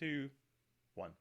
2, 1.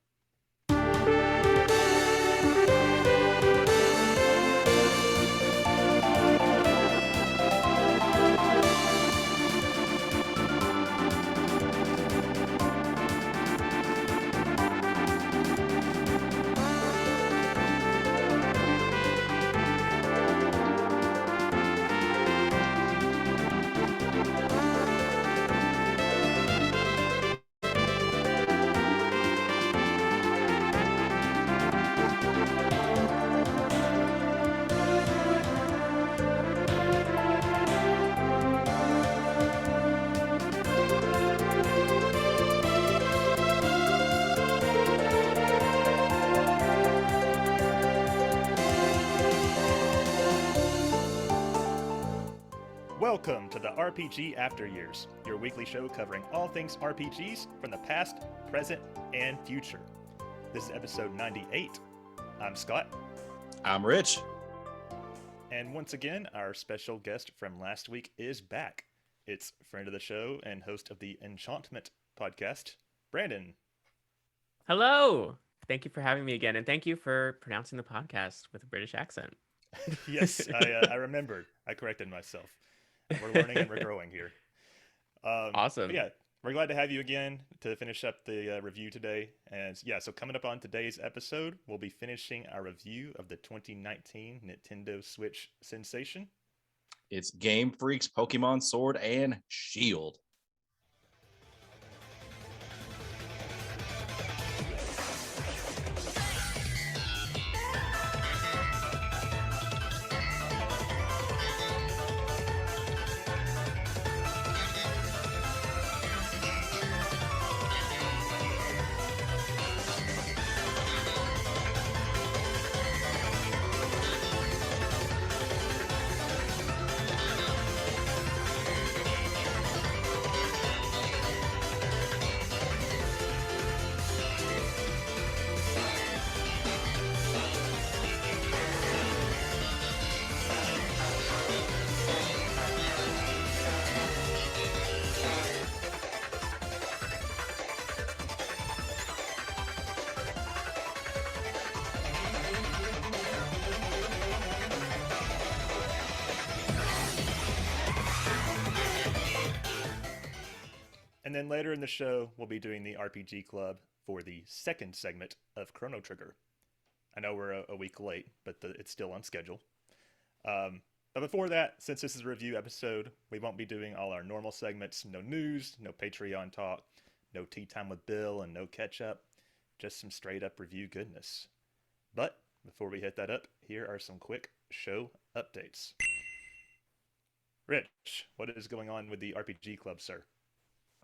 Welcome to the RPG After Years, your weekly show covering all things RPGs from the past, present, and future. This is episode 98. I'm Scott. I'm Rich. And once again, our special guest from last week is back. It's friend of the show and host of the Enchantment Podcast, Brandon. Hello. Thank you for having me again, and thank you for pronouncing the podcast with a British accent. Yes, I remembered. I corrected myself. We're learning and we're growing here. Awesome. Yeah, we're glad to have you again to finish up the review today. And yeah, so coming up on today's episode, we'll be finishing our review of the 2019 Nintendo Switch sensation. It's Game Freak's Pokemon Sword and Shield. And then later in the show, we'll be doing the RPG Club for the second segment of Chrono Trigger. I know we're a week late, but it's still on schedule. But before that, since this is a review episode, we won't be doing all our normal segments. No news, no Patreon talk, no tea time with Bill, and no catch-up. Just some straight-up review goodness. But before we hit that up, here are some quick show updates. Rich, what is going on with the RPG Club, sir?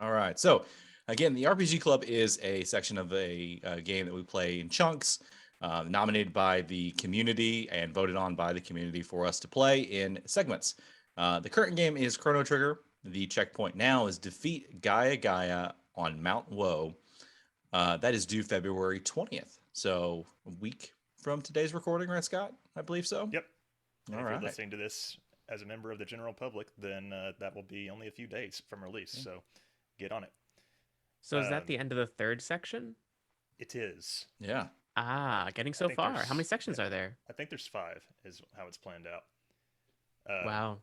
All right. So, again, the RPG Club is a section of a game that we play in chunks, nominated by the community and voted on by the community for us to play in segments. The current game is Chrono Trigger. The checkpoint now is defeat Gaia on Mount Woe. That is due February 20th. So, a week from today's recording, right, Scott? I believe so. Yep. All if right. you're listening to this as a member of the general public, then that will be only a few days from release. So get on it. So is that the end of the third section? It is. Yeah. Getting so far. How many sections are there? I think there's 5 is how it's planned out. Wow.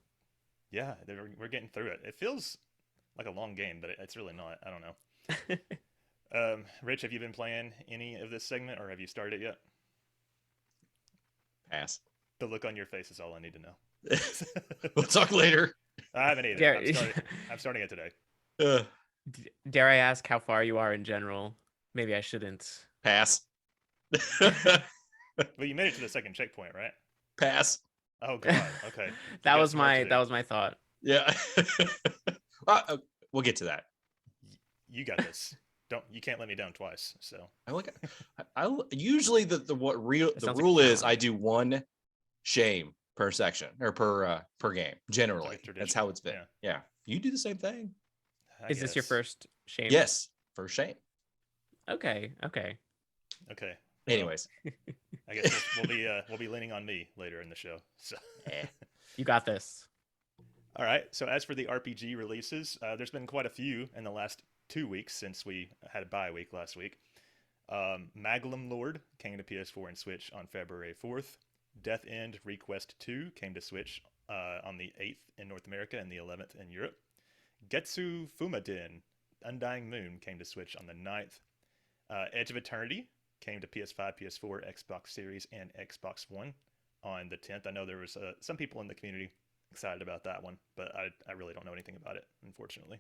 Yeah, we're getting through it. It feels like a long game, but it's really not. I don't know. Rich, have you been playing any of this segment, or have you started it yet? Pass. The look on your face is all I need to know. We'll talk later. I haven't either. I'm starting it today. Dare I ask how far you are in general? Maybe I shouldn't. Pass. Well, you made it to the second checkpoint, right? Pass. Oh god. Okay. that was my thought. Yeah. We'll get to that. You got this. You can't let me down twice. So I usually the rule is I do one shame per section or per game. Generally, that's how it's been. Yeah. You do the same thing. Is this your first shame? Yes, first shame. Okay. Anyways, I guess we'll be leaning on me later in the show. So you got this. All right. So as for the RPG releases, there's been quite a few in the last 2 weeks since we had a bye week last week. Maglum Lord came to PS4 and Switch on February 4th. Death End Request 2 came to Switch on the 8th in North America and the 11th in Europe. Getsu Fumaden Undying Moon came to Switch on the 9th. Edge of Eternity came to PS5, PS4, Xbox Series, and Xbox One on the 10th. I know there was some people in the community excited about that one, but I really don't know anything about it, unfortunately.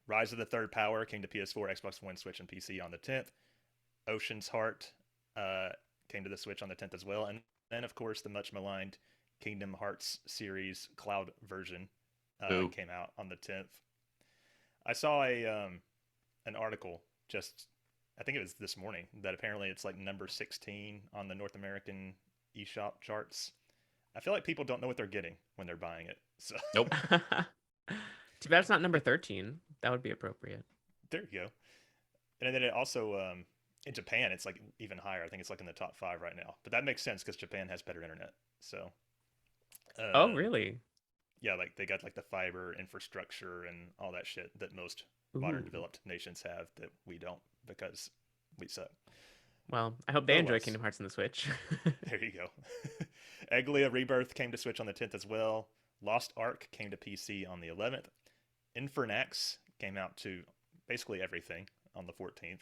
Rise of the Third Power came to PS4, Xbox One, Switch, and PC on the 10th. Ocean's Heart came to the Switch on the 10th as well. And then, of course, the much maligned Kingdom Hearts series cloud version came out on the 10th. I saw an article just, I think it was this morning, that apparently it's like number 16 on the North American eShop charts. I feel like people don't know what they're getting when they're buying it. So Nope. Too bad it's not number 13. That would be appropriate. There you go. And then it also, in Japan, it's like even higher. I think it's like in the top 5 right now. But that makes sense because Japan has better internet. So. Oh, really? Yeah, like they got like the fiber infrastructure and all that shit that most modern developed nations have that we don't because we suck. Well, I hope they enjoy Kingdom Hearts on the Switch. There you go. Egglia Rebirth came to Switch on the 10th as well. Lost Ark came to PC on the 11th. Infernax came out to basically everything on the 14th.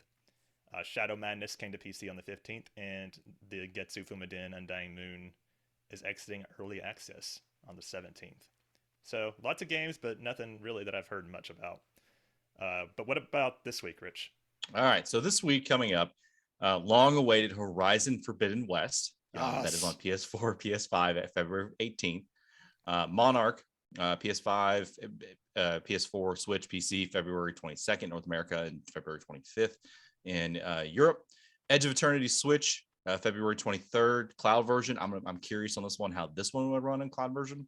Shadow Madness came to PC on the 15th, and the Getsu Fumaden Undying Moon is exiting early access on the 17th. So lots of games, but nothing really that I've heard much about. But what about this week, Rich? All right. So this week coming up, long-awaited Horizon Forbidden West. Yes. That is on PS4, PS5 at February 18th. Monarch, PS5, PS4, Switch, PC, February 22nd, North America, and February 25th in Europe. Edge of Eternity Switch, February 23rd, cloud version. I'm curious on this one, how this one would run in cloud version.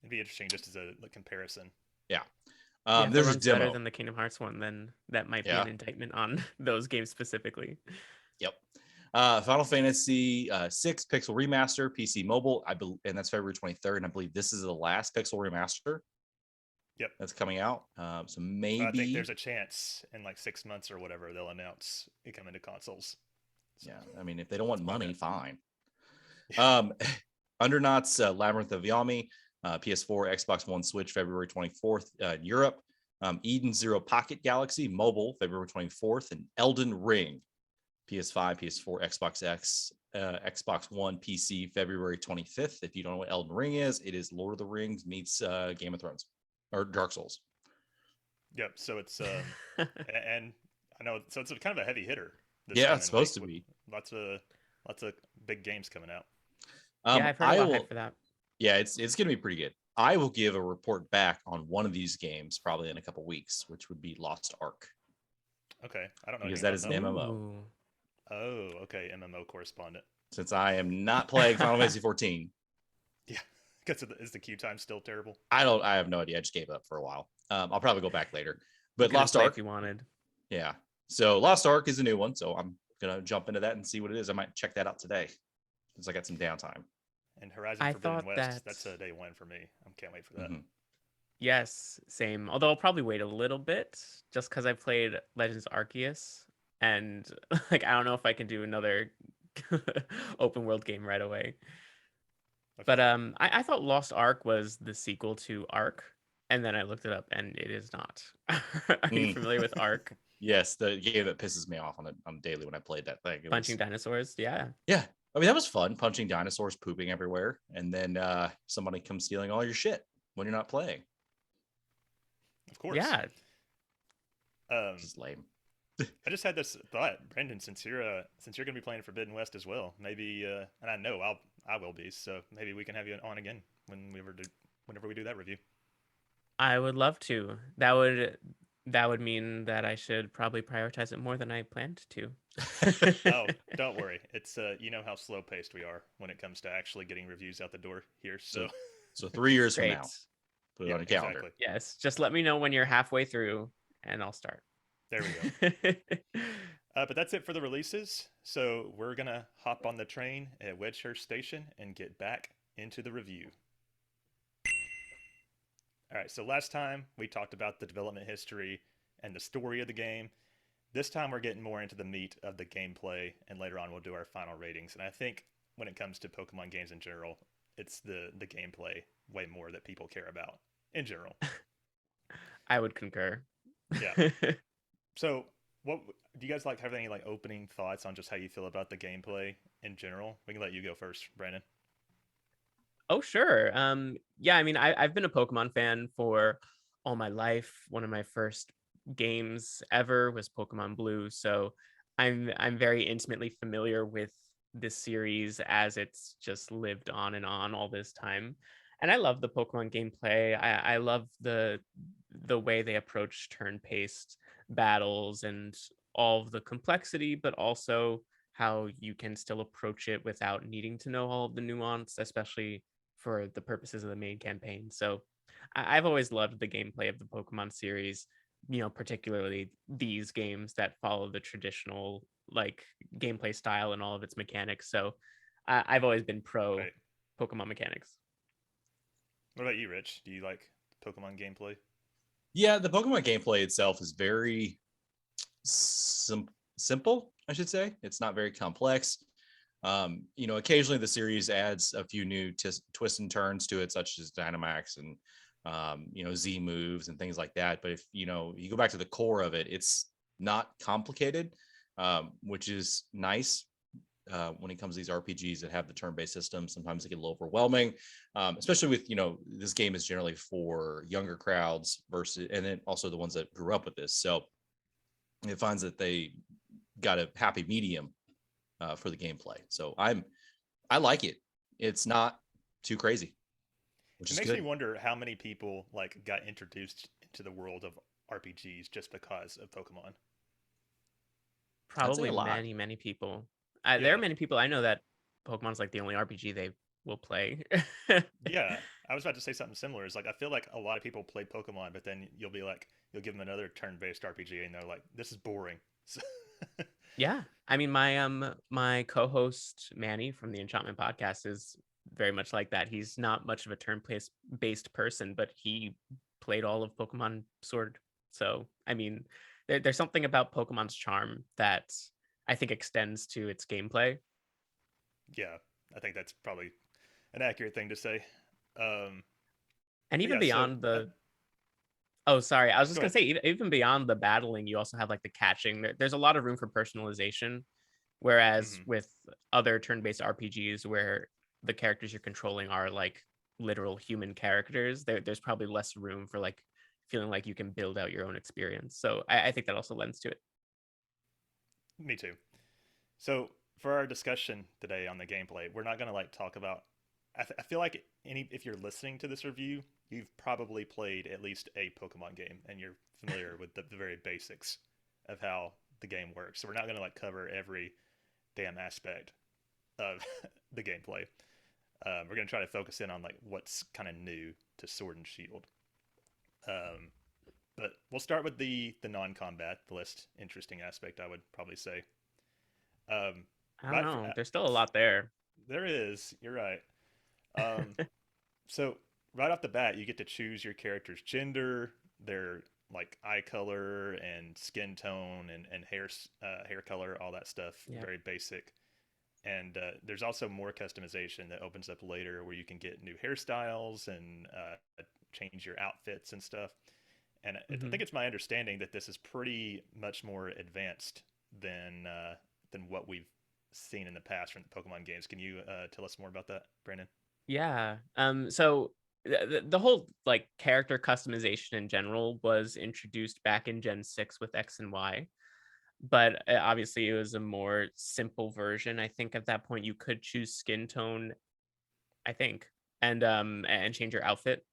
It'd be interesting just as a comparison. Yeah. If there's it a runs demo better than the Kingdom Hearts one, then that might be an indictment on those games specifically. Yep. Final Fantasy 6 Pixel Remaster, PC Mobile, and that's February 23rd. And I believe this is the last Pixel Remaster. Yep. That's coming out. So maybe I think there's a chance in like 6 months or whatever they'll announce it coming to consoles. So. Yeah, I mean, if they don't want money, fine. Undernaut's Labyrinth of Yami, PS4, Xbox One, Switch, February 24th, Europe. Eden Zero Pocket Galaxy, mobile, February 24th, and Elden Ring, PS5, PS4, Xbox X, Xbox One, PC, February 25th. If you don't know what Elden Ring is, it is Lord of the Rings meets Game of Thrones or Dark Souls. Yep. So it's and I know so it's kind of a heavy hitter. Yeah, it's supposed to be. Lots of big games coming out. Yeah, I've heard a lot of hype for that. Yeah, it's going to be pretty good. I will give a report back on one of these games probably in a couple weeks, which would be Lost Ark. Okay, I don't know because that is an MMO. Ooh. Oh, okay, MMO correspondent. Since I am not playing Final Fantasy 14. Yeah, because is the queue time still terrible? I have no idea. I just gave up for a while. I'll probably go back later. But You Lost could've played Ark, if you wanted. yeah. So Lost Ark is a new one, so I'm gonna jump into that and see what it is. I might check that out today since I got some downtime. And Horizon I Forbidden thought West, that's a day one for me. I can't wait for that. Mhm. Yes, same. Although I'll probably wait a little bit just because I played Legends Arceus, and like I don't know if I can do another open world game right away. Okay. But I thought Lost Ark was the sequel to Ark, and then I looked it up, and it is not. Are you familiar with Ark? Yes, the game that pisses me off on daily when I played that thing. Punching dinosaurs? Yeah. Yeah. I mean, that was fun, punching dinosaurs, pooping everywhere, and then somebody comes stealing all your shit when you're not playing. Of course. Yeah. This is lame. I just had this thought, Brandon, since you're gonna be playing Forbidden West as well, maybe and I know I will be, so maybe we can have you on again whenever we do that review. I would love to. That would mean that I should probably prioritize it more than I planned to. Oh, don't worry. It's you know how slow paced we are when it comes to actually getting reviews out the door here. So 3 years from Great. now, put it on your calendar. Exactly. Yes, just let me know when you're halfway through, and I'll start. There we go. But that's it for the releases. So we're gonna hop on the train at Wedgehurst Station and get back into the review. All right, so last time we talked about the development history and the story of the game. This time we're getting more into the meat of the gameplay, and later on we'll do our final ratings. And I think when it comes to Pokemon games in general, it's the gameplay way more that people care about in general. I would concur. Yeah. So, what do you guys like? Have any like opening thoughts on just how you feel about the gameplay in general? We can let you go first, Brandon. Oh, sure. Yeah, I mean, I've been a Pokemon fan for all my life. One of my first games ever was Pokemon Blue, so I'm very intimately familiar with this series as it's just lived on and on all this time. And I love the Pokemon gameplay. I love the way they approach turn-paced battles and all of the complexity, but also how you can still approach it without needing to know all of the nuance, especially for the purposes of the main campaign. So I've always loved the gameplay of the Pokemon series, particularly these games that follow the traditional like gameplay style and all of its mechanics. So I've always been pro Right. Pokemon mechanics. What about you, Rich? Do you like Pokemon gameplay? Yeah, the Pokemon gameplay itself is very simple, I should say. It's not very complex. Occasionally the series adds a few new twists and turns to it, such as Dynamax and Z moves and things like that. But if you go back to the core of it, it's not complicated, which is nice. When it comes to these RPGs that have the turn-based system, sometimes they get a little overwhelming, especially with this game is generally for younger crowds versus, and then also the ones that grew up with this. So it finds that they got a happy medium for the gameplay. So I like it. It's not too crazy, which It is makes good. me wonder how many people like got introduced into the world of RPGs just because of Pokemon. I'd say Probably a lot. many people. There are Yeah. many people I know that Pokemon's like the only RPG they will play. Yeah, I was about to say something similar. It's like I feel like a lot of people play Pokemon, but then you'll give them another turn-based RPG, and they're like, "This is boring." So, Yeah. I mean, my co-host Manny from the Enchantment Podcast is very much like that. He's not much of a turn-based person, but he played all of Pokemon Sword. So, I mean, there's something about Pokemon's charm that I think extends to its gameplay. yeah, I think that's probably an accurate thing to say. Um, And but even yeah, so beyond oh, sorry. I was just go gonna ahead. say, even beyond the battling, you also have like the catching. There's a lot of room for personalization. Whereas Hmm. with other turn-based RPGs where the characters you're controlling are like literal human characters, there's probably less room for like feeling like you can build out your own experience. So I think that also lends to it. Me too. So for our discussion today on the gameplay, we're not gonna like talk about. I feel like if you're listening to this review, you've probably played at least a Pokemon game, and you're familiar with the very basics of how the game works. So we're not gonna like cover every damn aspect of the gameplay. We're gonna try to focus in on like what's kind of new to Sword and Shield. Um, but we'll start with the non-combat, the least interesting aspect, I would probably say. Um, I don't right, know. There's still a lot there. there is. You're right. Um, so right off the bat, you get to choose your character's gender, their like eye color and skin tone and hair color, all that stuff. Yeah. Very basic. And there's also more customization that opens up later, where you can get new hairstyles and change your outfits and stuff. And I Hmm. think it's my understanding that this is pretty much more advanced than what we've seen in the past from the Pokemon games. Can you tell us more about that, Brandon? Yeah. So the whole like character customization in general was introduced back in Gen 6 with X and Y. But obviously it was a more simple version. I think at that point you could choose skin tone, I think, and change your outfit.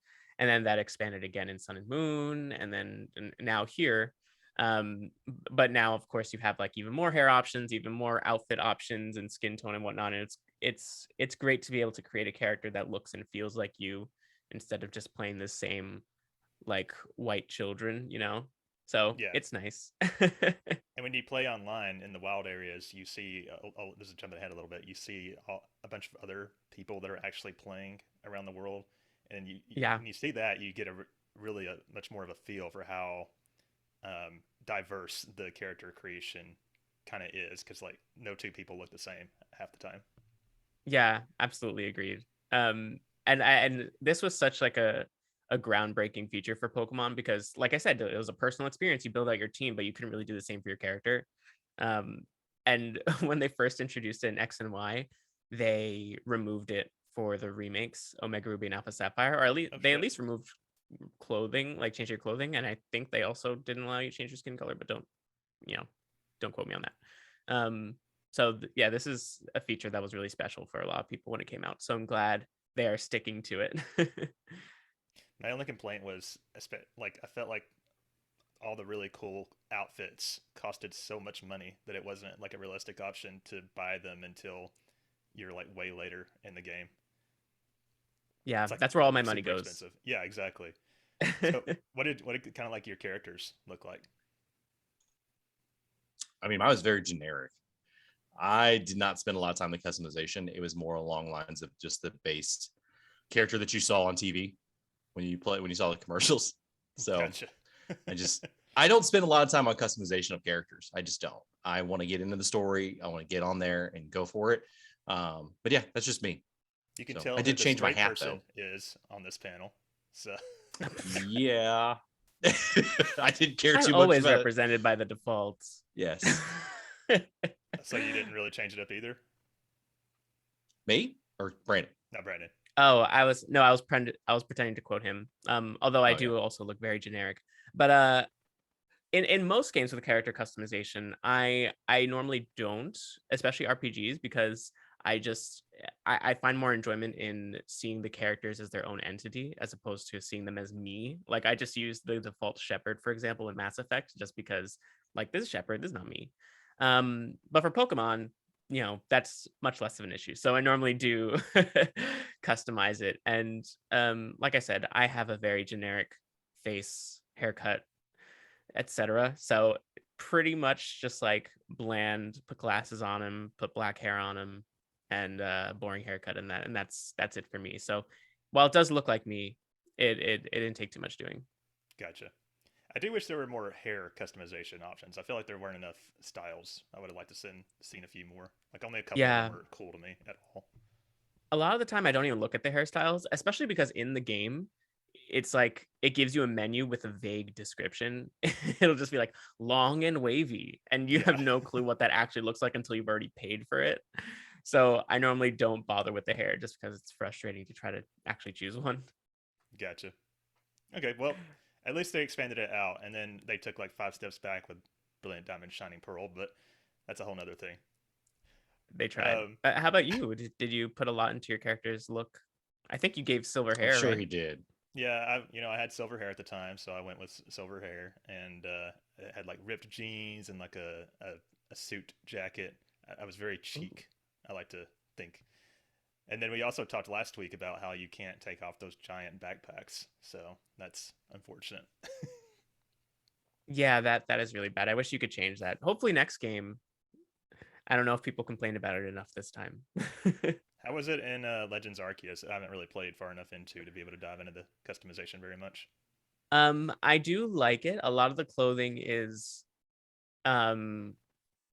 And then that expanded again in Sun and Moon, and then now here. But now of course you have like even more hair options, even more outfit options and skin tone and whatnot. And it's great to be able to create a character that looks and feels like you instead of just playing the same like white children. So Yeah. it's nice. And when you play online in the wild areas, you see, this is jumping ahead a little bit, you see a bunch of other people that are actually playing around the world. And Yeah. when you see that, you get a really a much more of a feel for how diverse the character creation kind of is, because like no two people look the same half the time. Yeah, absolutely agreed. And this was such like a groundbreaking feature for Pokemon because, like I said, it was a personal experience. You build out your team, but you couldn't really do the same for your character. Um, and when they first introduced it in X and Y, they removed it for the remakes, Omega Ruby and Alpha Sapphire, or at least removed clothing, like change your clothing. And I think they also didn't allow you to change your skin color, but don't quote me on that. So yeah, this is a feature that was really special for a lot of people when it came out. So I'm glad they are sticking to it. My only complaint was, like, I felt like all the really cool outfits costed so much money that it wasn't like a realistic option to buy them until you're like way later in the game. Yeah, It's like that's where all my money super goes. expensive. Yeah, exactly. So what did kind of like your characters look like? I mean, mine was very generic. I did not spend a lot of time in customization. It was more along lines of just the base character that you saw on TV when you saw the commercials. So Gotcha. I don't spend a lot of time on customization of characters. I just don't. I want to get into the story. I want to get on there and go for it. But yeah, that's just me. You can So, tell I did who the change my straight hat person though. is on this panel. So Yeah. I didn't care I'm too much always about represented by the defaults. Yes. so you didn't really change it up either? Me or Brandon? No, Brandon. Oh, I was pretending to quote him. Although I do also look very generic. But in most games with character customization, I normally don't, especially RPGs, because I find more enjoyment in seeing the characters as their own entity as opposed to seeing them as me. Like I just use the default Shepherd, for example, in Mass Effect, just because like this is Shepherd, this is not me. But for Pokemon, that's much less of an issue. So I normally do customize it. And like I said, I have a very generic face, haircut, etc. So pretty much just like bland, put glasses on him, put black hair on him, and boring haircut, and that's it for me. So while it does look like me, it didn't take too much doing. Gotcha. I do wish there were more hair customization options. I feel like there weren't enough styles. I would have liked to seen a few more. Like only a couple of Yeah, them were cool to me at all. a lot of the time I don't even look at the hairstyles, especially because in the game it's like it gives you a menu with a vague description. It'll just be like long and wavy, and you have no clue what that actually looks like until you've already paid for it. So I normally don't bother with the hair just because it's frustrating to try to actually choose one. Gotcha. Okay, well, at least they expanded it out, and then they took like 5 steps back with Brilliant Diamond Shining Pearl, but that's a whole nother thing. They tried. How about you? Did you put a lot into your character's look? I think you gave silver hair. I'm sure right? he did. Yeah, I had silver hair at the time, so I went with silver hair, and it had like ripped jeans and like a suit jacket. I was very chic, I like to think. And then we also talked last week about how you can't take off those giant backpacks, so that's unfortunate. Yeah, that is really bad. I wish you could change that. Hopefully next game. I don't know if people complained about it enough this time. How was it in Legends Arceus? I haven't really played far enough into to be able to dive into the customization very much. I do like it. A lot of the clothing is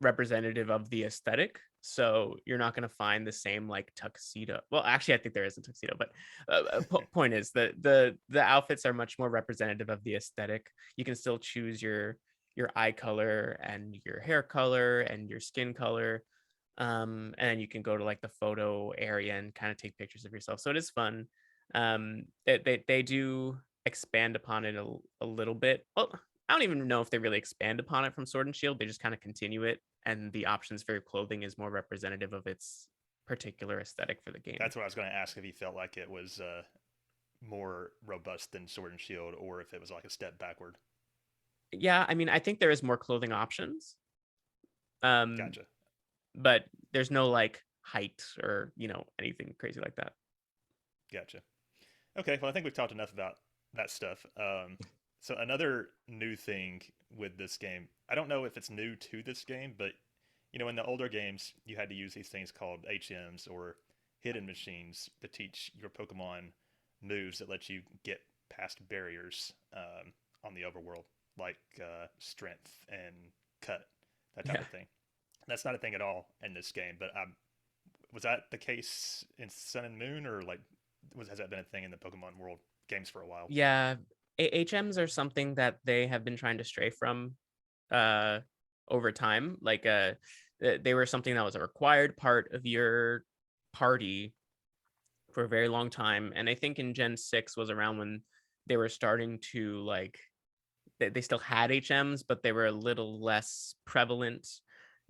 representative of the aesthetic. So you're not going to find the same like tuxedo. Well, actually, I think there is a tuxedo, but point is that the outfits are much more representative of the aesthetic. You can still choose your eye color and your hair color and your skin color. And then you can go to like the photo area and kind of take pictures of yourself. So it is fun. They do expand upon it a little bit. Well, I don't even know if they really expand upon it from Sword and Shield. They just kind of continue it, and the options for your clothing is more representative of its particular aesthetic for the game. That's what I was going to ask, if you felt like it was more robust than Sword and Shield, or if it was like a step backward. Yeah, I mean, I think there is more clothing options. Gotcha. But there's no like height or anything crazy like that. Gotcha. Okay, well, I think we've talked enough about that stuff. So another new thing with this game, I don't know if it's new to this game, but in the older games, you had to use these things called HMs, or hidden machines, to teach your Pokemon moves that let you get past barriers on the overworld, like strength and cut, that type of thing. That's not a thing at all in this game, but was that the case in Sun and Moon, or like has that been a thing in the Pokemon world games for a while? Yeah, HMs are something that they have been trying to stray from over time. Like they were something that was a required part of your party for a very long time, and I think in Gen 6 was around when they were starting to like they still had HMs, but they were a little less prevalent.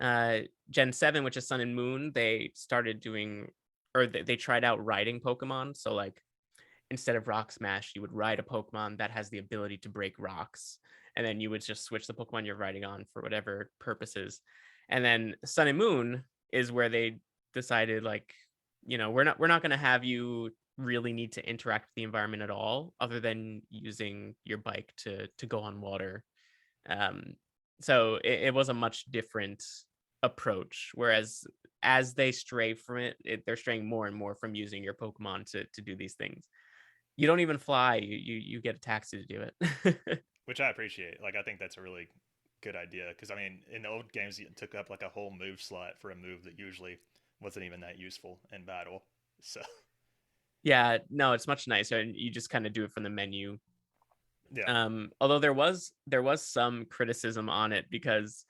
Gen 7, which is Sun and Moon, they started doing, or they tried out riding Pokemon. So like instead of Rock Smash, you would ride a Pokemon that has the ability to break rocks, and then you would just switch the Pokemon you're riding on for whatever purposes. And then Sun and Moon is where they decided, like, we're not going to have you really need to interact with the environment at all, other than using your bike to go on water. So it was a much different approach. Whereas as they stray from they're straying more and more from using your Pokemon to do these things. You don't even fly. You get a taxi to do it. Which I appreciate. Like, I think that's a really good idea, because I mean, in the old games, it took up like a whole move slot for a move that usually wasn't even that useful in battle. So yeah, no, it's much nicer, and you just kind of do it from the menu. yeah. Although there was some criticism on it, because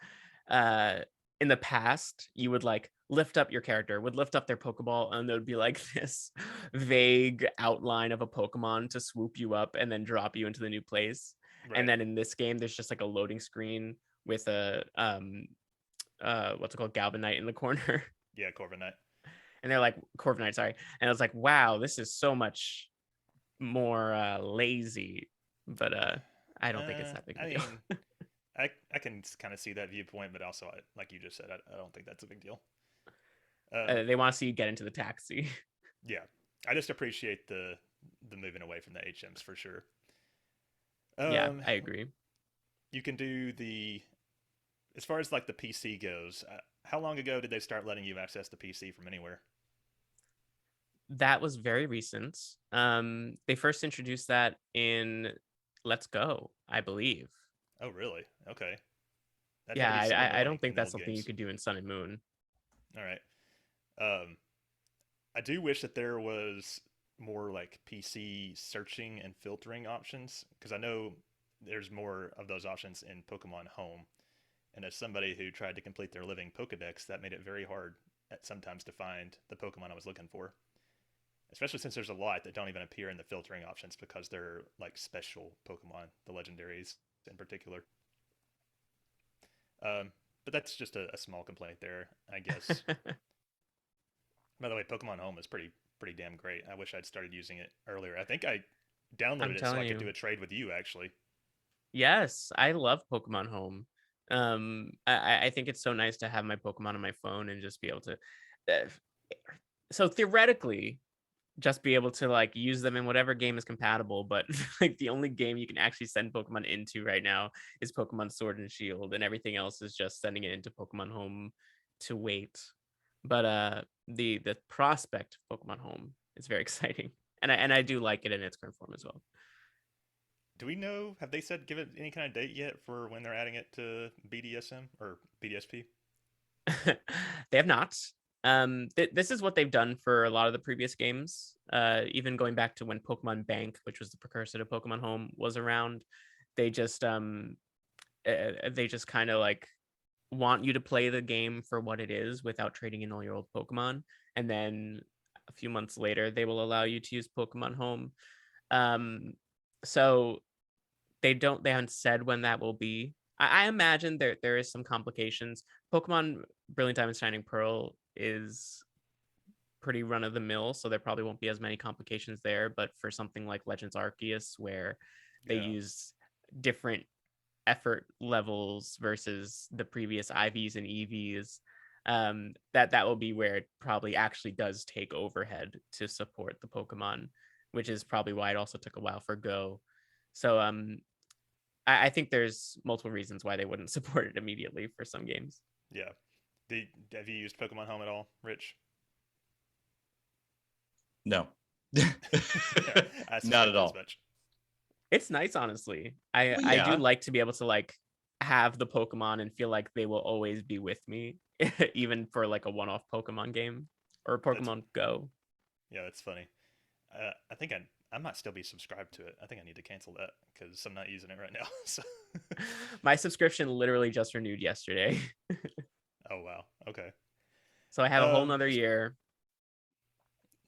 in the past you would like lift up your character, would lift up their Pokeball, and there would be like this vague outline of a Pokemon to swoop you up and then drop you into the new place. Right. And then in this game, there's just like a loading screen with a what's it called, Galvanite in the corner. Yeah, Corviknight. And they're like, Corviknight, sorry. And I was like, wow, this is so much more lazy. But I don't think it's that big of a deal. Mean, I can kind of see that viewpoint, but also, like you just said, I don't think that's a big deal. They want to see you get into the taxi. Yeah, I just appreciate the moving away from the HMs for sure. Yeah, I agree. You can do as far as like the PC goes, how long ago did they start letting you access the PC from anywhere? That was very recent. They first introduced that in Let's Go, I believe. Oh, really? Okay. Yeah, I don't think that's something you could do in Sun and Moon. All right. I do wish that there was more like PC searching and filtering options, because I know there's more of those options in Pokemon Home. And as somebody who tried to complete their living Pokedex, that made it very hard sometimes to find the Pokemon I was looking for. Especially since there's a lot that don't even appear in the filtering options because they're like special Pokemon, the legendaries in particular. But that's just a small complaint there, I guess. By the way, Pokemon Home is pretty damn great. I wish I'd started using it earlier. I think I downloaded it so I could do a trade with you, actually. Yes, I love Pokemon Home. I think it's so nice to have my Pokemon on my phone and just be able to. So theoretically, just be able to like use them in whatever game is compatible, but like the only game you can actually send Pokemon into right now is Pokemon Sword and Shield, and everything else is just sending it into Pokemon Home to wait. But the prospect of Pokemon Home is very exciting, and I do like it in its current form as well. Do we know, have they give it any kind of date yet for when they're adding it to BDSM or BDSP? They have not. This is what they've done for a lot of the previous games. Even going back to when Pokemon Bank, which was the precursor to Pokemon Home, was around, they just kind of like want you to play the game for what it is without trading in all your old Pokemon, and then a few months later they will allow you to use Pokemon Home. So they haven't said when that will be. I imagine there is some complications. Pokemon Brilliant Diamond Shining Pearl is pretty run of the mill, so there probably won't be as many complications there. But for something like Legends Arceus, where they use different effort levels versus the previous IVs and EVs, that will be where it probably actually does take overhead to support the Pokemon, which is probably why it also took a while for Go. So I think there's multiple reasons why they wouldn't support it immediately for some games. Yeah. Have you used Pokemon Home at all, Rich? No. Yeah, Not at all. It's nice, honestly. I Well, I do yeah. like to be able to like have the Pokemon and feel like they will always be with me, even for like a one-off Pokemon game or That's Pokemon Go. yeah, that's funny. I think I might still be subscribed to it. I think I need to cancel that because I'm not using it right now. So, My subscription literally just renewed yesterday. oh wow, okay. So I have a whole nother year.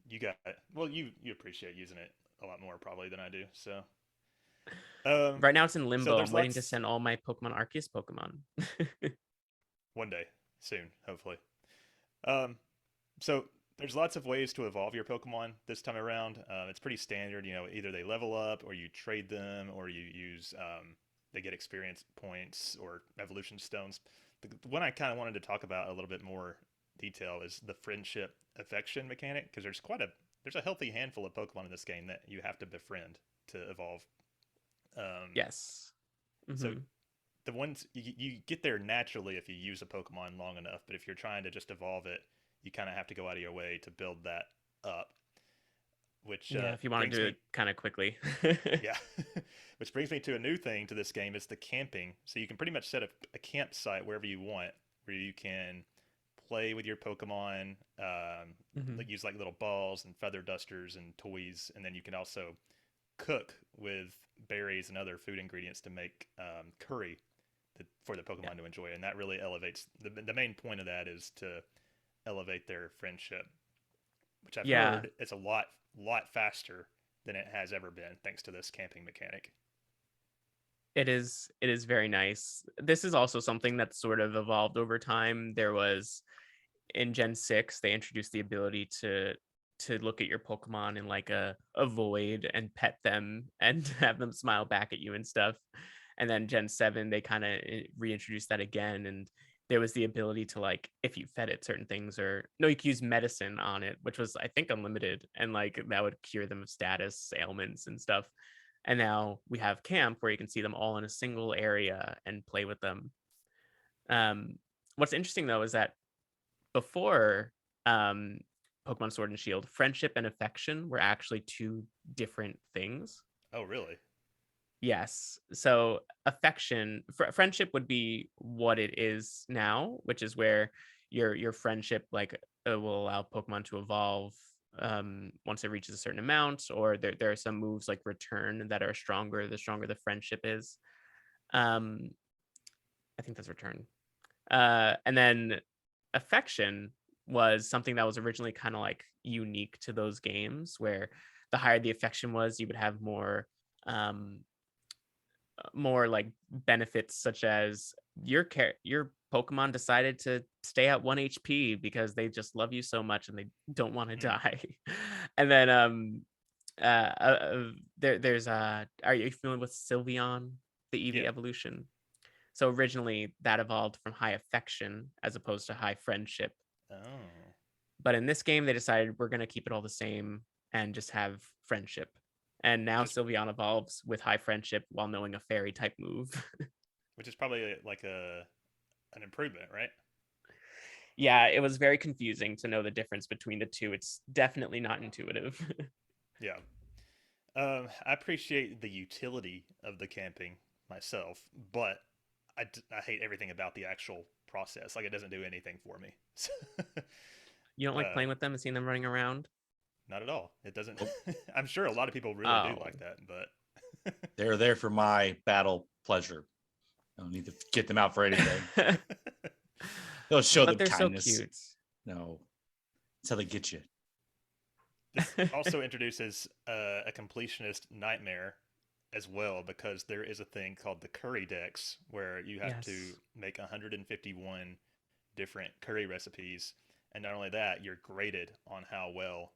You got it. Well, you appreciate using it a lot more probably than I do. So, Right now it's in so limbo. I'm there's waiting to lots. send all my Pokemon Arceus Pokemon. One day soon, hopefully. Um, so there's lots of ways to evolve your Pokemon this time around. It's pretty standard. You know, either they level up, or you trade them, or you use they get experience points or evolution stones. The one I kind of wanted to talk about a little bit more detail is the friendship affection mechanic because there's a healthy handful of Pokemon in this game that you have to befriend to evolve. Um, Yes. so Hmm. the ones you get there naturally if you use a Pokemon long enough, but if you're trying to just evolve it, you kind of have to go out of your way to build that up. Which Yeah, if you want to brings do me, it kind of quickly. yeah, which brings me to a new thing to this game is the camping. So you can pretty much set up a campsite wherever you want, where you can play with your Pokemon, Hmm. use like little balls and feather dusters and toys, and then you can also cook with berries and other food ingredients to make curry for the Yeah. Pokemon to enjoy, and that really elevates the main point of that is to elevate their friendship, which I've Yeah. heard is a lot faster than it has ever been thanks to this camping mechanic. It is very nice. This is also something that's sort of evolved over time. There was in Gen 6, they introduced the ability to look at your Pokemon in like a void and pet them and have them smile back at you and stuff. And then Gen 7, they kind of reintroduced that again. And there was the ability to like, if you fed it certain things or no, you could use medicine on it, which was I think unlimited. And like that would cure them of status ailments and stuff. And now we have camp where you can see them all in a single area and play with them. Um, what's interesting though is that before um, Pokemon Sword and Shield, friendship and affection were actually two different things. Oh, really? Yes. So affection, friendship would be what it is now, which is where your friendship like will allow Pokemon to evolve once it reaches a certain amount, or there are some moves like return that are stronger the stronger the friendship is. Um, I think that's return. And then affection was something that was originally kind of like unique to those games where the higher the affection was, you would have um more like benefits such as your Pokemon decided to stay at 1 HP because they just love you so much and they don't want to Hmm. die. And then there's are you familiar with Sylveon, the EV Yeah. evolution? So originally that evolved from high affection as opposed to high friendship. Oh, But in this game, they decided we're going to keep it all the same and just have friendship. And which now is Sylveon evolves with high friendship while knowing a fairy type move. which is probably like a an improvement, right? Yeah, it was very confusing to know the difference between the two. It's definitely not intuitive. Yeah. I appreciate the utility of the camping myself, but I hate everything about the actual process. Like it doesn't do anything for me. You don't like uh, playing with them and seeing them running around? not at all. It doesn't. Nope. I'm sure a lot of people really do Oh. like that, but They're there for my battle pleasure. I don't need to get them out for anything. They'll show But them they're so kindness. cute. No, that's how they get you. this also introduces a completionist nightmare as well because there is a thing called the curry decks where you have to Yes. make 151 different curry recipes, and not only that, you're graded on how well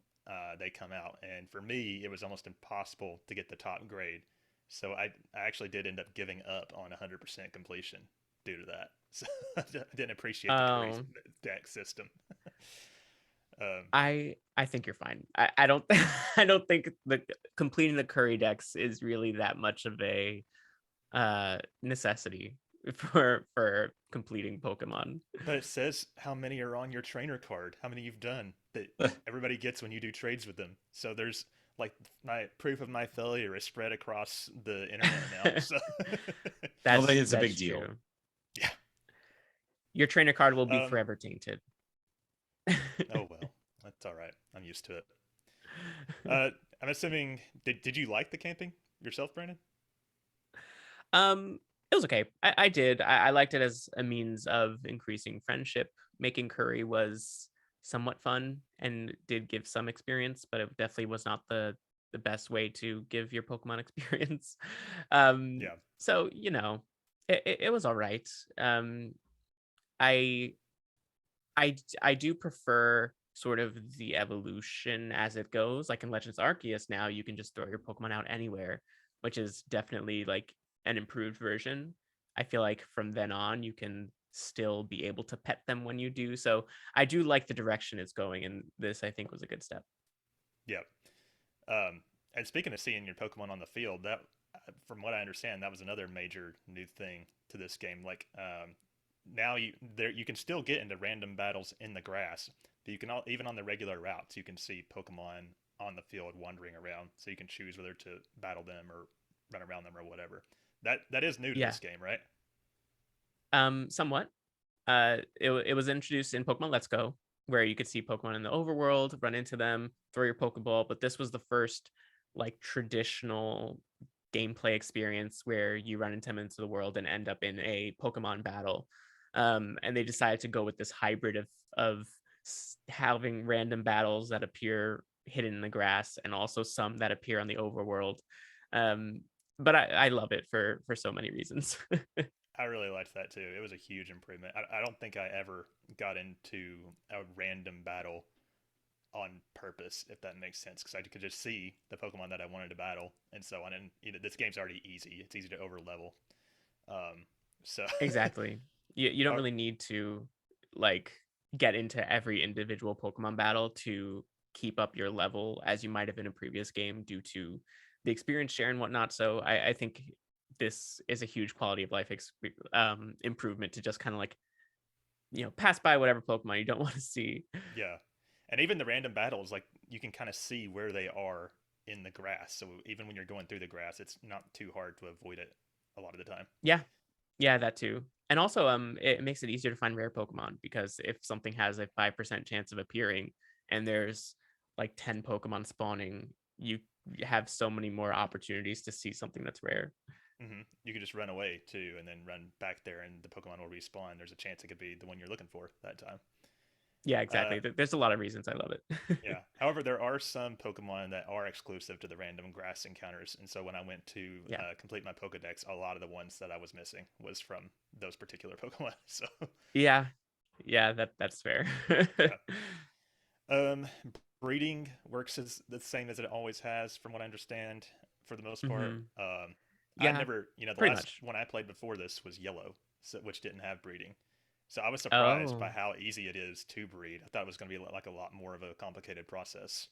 they come out. And for me, it was almost impossible to get the top grade, so I actually did end up giving up on 100% completion due to that. So I didn't appreciate the curry Oh, deck system. um, I think you're fine. I don't I don't think the completing the curry decks is really that much of a necessity for completing Pokemon. But it says how many are on your trainer card, how many you've done that everybody gets when you do trades with them. So there's like my proof of my failure is spread across the internet now. So Well, it's a big that's deal. true. yeah. Your trainer card will be Um, forever tainted. Oh well, that's all right. I'm used to it. I'm assuming. Did you like the camping yourself, Brandon? It was okay. I did. I liked it as a means of increasing friendship. Making curry was somewhat fun and did give some experience, but it definitely was not the best way to give your Pokemon experience. Um, Yeah. so it was all right. I I do prefer sort of the evolution as it goes. Like in Legends Arceus now, you can just throw your Pokemon out anywhere, which is definitely like an improved version. I feel like from then on, you can still be able to pet them when you do. So I do like the direction it's going, and this I think was a good step. Yeah. And speaking of seeing your Pokemon on the field, that, from what I understand, that was another major new thing to this game. Like, now you can still get into random battles in the grass, but you can even on the regular routes you can see Pokemon on the field wandering around, so you can choose whether to battle them or run around them or whatever. That is new to Yeah. this game, right? Somewhat. It was introduced in Pokemon Let's Go, where you could see Pokemon in the overworld, run into them, throw your Pokeball. But this was the first like traditional gameplay experience where you run into the world and end up in a Pokemon battle. And they decided to go with this hybrid of having random battles that appear hidden in the grass and also some that appear on the overworld. But I love it for so many reasons. I really liked that too. It was a huge improvement. I don't think I ever got into a random battle on purpose, if that makes sense, because I could just see the Pokemon that I wanted to battle and so on. And this game's already easy; it's easy to over level. So Exactly. You don't uh, really need to like get into every individual Pokemon battle to keep up your level as you might have in a previous game due to the experience share and whatnot. So I think this is a huge quality of life improvement to just kind of like pass by whatever Pokemon you don't want to see. yeah, and even the random battles, like you can kind of see where they are in the grass. So even when you're going through the grass, it's not too hard to avoid it a lot of the time. Yeah, yeah, that too. And also, it makes it easier to find rare Pokemon because if something has a 5% chance of appearing and there's like 10 Pokemon spawning, you have so many more opportunities to see something that's rare. You could just run away too, and then run back there, and the Pokemon will respawn. There's a chance it could be the one you're looking for that time. Yeah, Uh, exactly. There's a lot of reasons I love it. yeah. However, there are some Pokemon that are exclusive to the random grass encounters, and so when I went to Yeah. complete my Pokedex, a lot of the ones that I was missing was from those particular Pokemon. So Yeah. Yeah, that's fair. yeah. Um, Breeding works as the same as it always has, from what I understand, for the most part. hmm I Yeah, never, the pretty last much. one I played before this was Yellow, so, which didn't have breeding. So I was surprised by Oh. how easy it is to breed. I thought it was going to be like a lot more of a complicated process.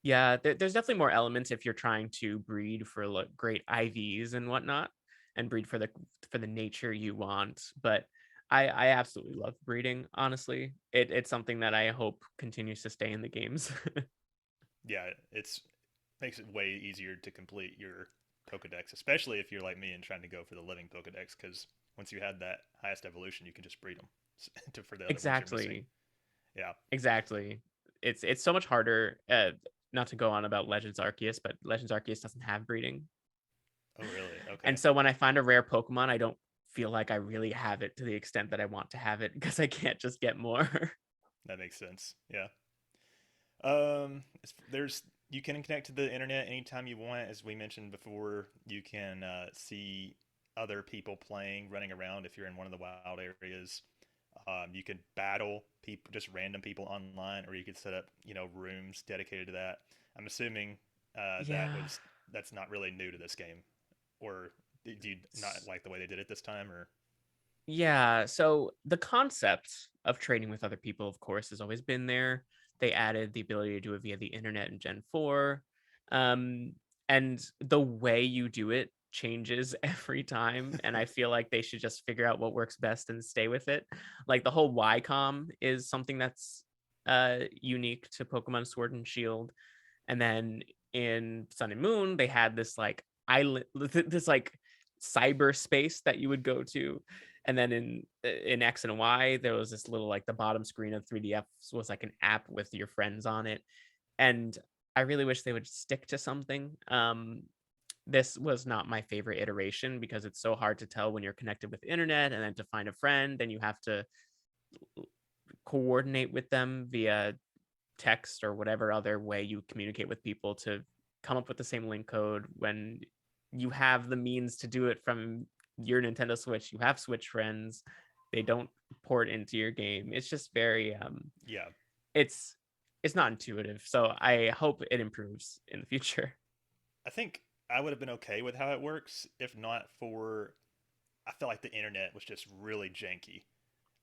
Yeah, there's definitely more elements if you're trying to breed for like great IVs and whatnot, and breed for the nature you want. But I absolutely love breeding. Honestly, it's something that I hope continues to stay in the games. Yeah, it's makes it way easier to complete your Pokedex, especially if you're like me and trying to go for the living Pokedex, because once you had that highest evolution, you can just breed them for the other ones you're missing. Exactly, Yeah. exactly. It's so much harder. Not to go on about Legends Arceus, but Legends Arceus doesn't have breeding. Oh, really? And Okay. so when I find a rare Pokemon, I don't feel like I really have it to the extent that I want to have it because I can't just get more. That makes sense. Yeah. There's you can connect to the internet anytime you want, as we mentioned before. You can see other people playing, running around if you're in one of the wild areas. You could battle people, just random people online, or you could set up, rooms dedicated to that. I'm assuming Yeah. that's not really new to this game, or do you not like the way they did it this time, or? Yeah, so the concept of trading with other people, of course, has always been there. They added the ability to do it via the internet in Gen 4. Um, and the way you do it changes every time. And I feel like they should just figure out what works best and stay with it. Like the whole YCOM is something that's unique to Pokemon Sword and Shield. And then in Sun and Moon, they had this like island, this like cyberspace that you would go to. And then in X and Y, there was this little like the bottom screen of 3DS was like an app with your friends on it. And I really wish they would stick to something. This was not my favorite iteration because it's so hard to tell when you're connected with the internet, and then to find a friend, then you have to coordinate with them via text or whatever other way you communicate with people to come up with the same link code when you have the means to do it from your Nintendo Switch. You have Switch friends. They don't port into your game. It's just very Yeah. It's not intuitive. So I hope it improves in the future. I think I would have been okay with how it works if not for, I felt like the internet was just really janky.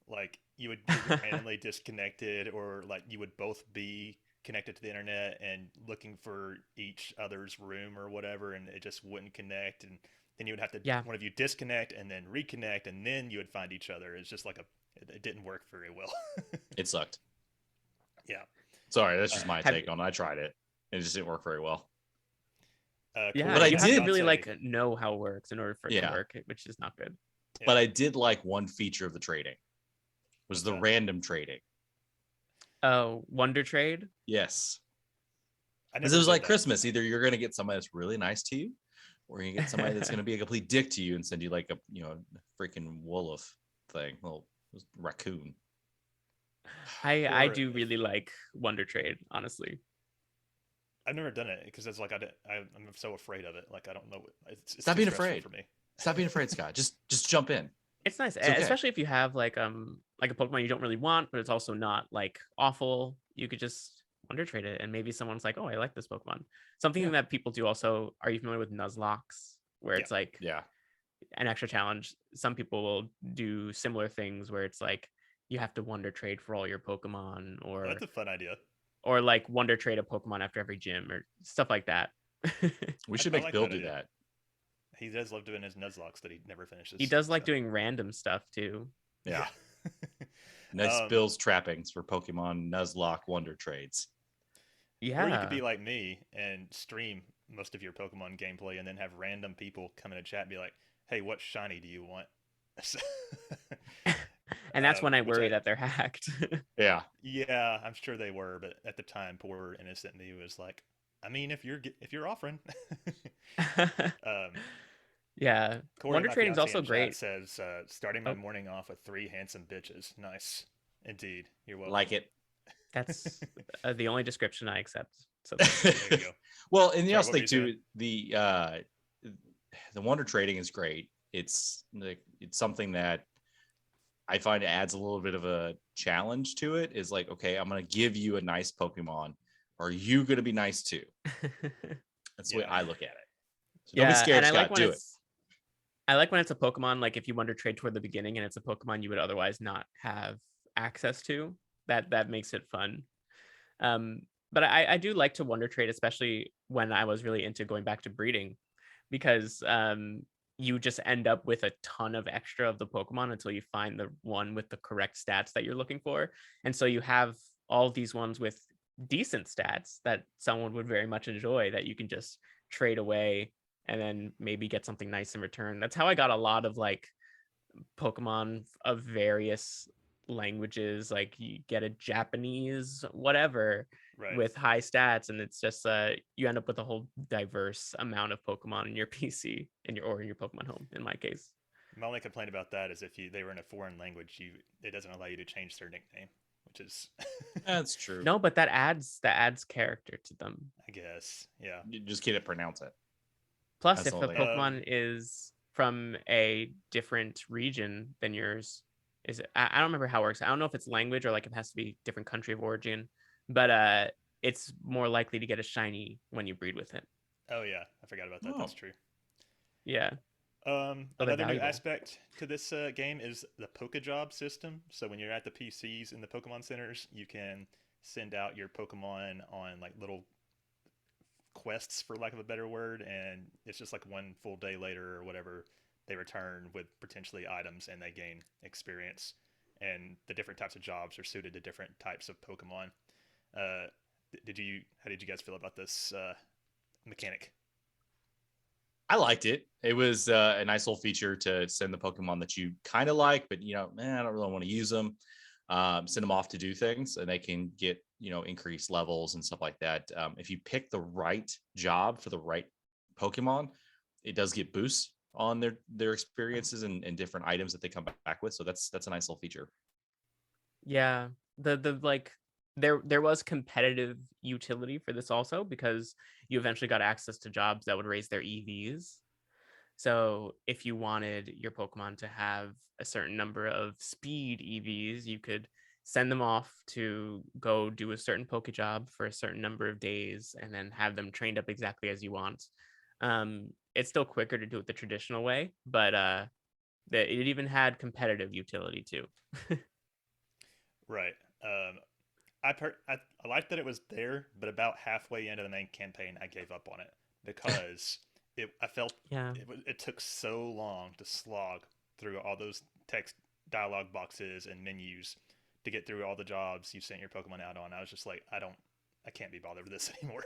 Like you would be randomly disconnected, or like you would both be connected to the internet and looking for each other's room or whatever, and it just wouldn't connect. And then you would have to, one of you disconnect and then reconnect, and then you would find each other. It's just like it didn't work very well. It sucked. Yeah. Sorry, that's just my take on it. I tried it. It just didn't work very well. Yeah, but I you did have to really like know how it works in order for it to work, which is not good. But I did like one feature of the trading. Was the random trading. Oh, Wonder Trade? Yes. Because it was like Christmas. Either you're going to get somebody that's really nice to you, or you get somebody that's going to be a complete dick to you and send you like a freaking wolf thing, little raccoon. I do really like Wonder Trade, honestly. I've never done it because it's like I'm so afraid of it. Like I don't know. It's Stop being afraid for me. Stop being afraid, Scott. Just jump in. It's nice, especially if you have like a Pokemon you don't really want, but it's also not like awful. You could just Wonder Trade it, and maybe someone's like, "Oh, I like this Pokemon." Something that people do also. Are you familiar with Nuzlocke? Where it's like an extra challenge. Some people will do similar things where it's like you have to Wonder Trade for all your Pokemon, or that's a fun idea. Or like Wonder Trade a Pokemon after every gym or stuff like that. We should make Bill do that. He does love doing his Nuzlocke that he never finishes. He does like doing random stuff too. Yeah. Nice Bill's trappings for Pokemon Nuzlocke Wonder Trades. Yeah. Or you could be like me and stream most of your Pokemon gameplay and then have random people come in a chat and be like, "Hey, what shiny do you want?" And that's when I worry that they're hacked. Yeah. Yeah, I'm sure they were, but at the time, poor innocent me was like, I mean, if you're offering. Yeah. Wonder Trading is also great. Says starting my morning off with 3 handsome bitches. Nice, indeed. You're welcome. Like it. That's the only description I accept. So there you go. Well, and the other thing too, the Wonder Trading is great. It's something that I find it adds a little bit of a challenge to it. Is like, okay, I'm going to give you a nice Pokemon. Are you going to be nice too? That's the way I look at it. So don't be scared, Scott. Do it. I like when it's a Pokemon, like if you Wonder Trade toward the beginning and it's a Pokemon you would otherwise not have access to, that makes it fun. But I do like to Wonder Trade, especially when I was really into going back to breeding, because you just end up with a ton of extra of the Pokemon until you find the one with the correct stats that you're looking for. And so you have all these ones with decent stats that someone would very much enjoy that you can just trade away and then maybe get something nice in return. That's how I got a lot of like Pokemon of various languages. Like you get a Japanese whatever with high stats, and it's just you end up with a whole diverse amount of Pokemon in your PC in your Pokemon home. In my case, my only complaint about that is if they were in a foreign language, it doesn't allow you to change their nickname, which is that's true. No, but that adds character to them, I guess. Yeah, you just can't pronounce it. Plus, that's if a Pokemon is from a different region than yours, I don't remember how it works. I don't know if it's language or like it has to be different country of origin, but it's more likely to get a shiny when you breed with it. Oh yeah, I forgot about that. That's true. Yeah. Another new aspect to this game is the Pokejob system. So when you're at the PCs in the Pokemon centers, you can send out your Pokemon on like little quests, for lack of a better word, and it's just like one full day later or whatever, they return with potentially items and they gain experience. And the different types of jobs are suited to different types of Pokemon. How did you guys feel about this mechanic? I liked it. It was a nice little feature to send the Pokemon that you kind of like, but I don't really want to use them. Send them off to do things, and they can get increased levels and stuff like that. If you pick the right job for the right Pokemon, it does get boosts on their experiences and different items that they come back with. So that's a nice little feature. Yeah, the like there was competitive utility for this also, because you eventually got access to jobs that would raise their EVs. So if you wanted your Pokemon to have a certain number of speed EVs, you could send them off to go do a certain Poke job for a certain number of days and then have them trained up exactly as you want. It's still quicker to do it the traditional way, but it even had competitive utility too. Right. I liked that it was there, but about halfway into the main campaign, I gave up on it because I felt it took so long to slog through all those text dialogue boxes and menus to get through all the jobs you sent your Pokemon out on. I was just like, I can't be bothered with this anymore.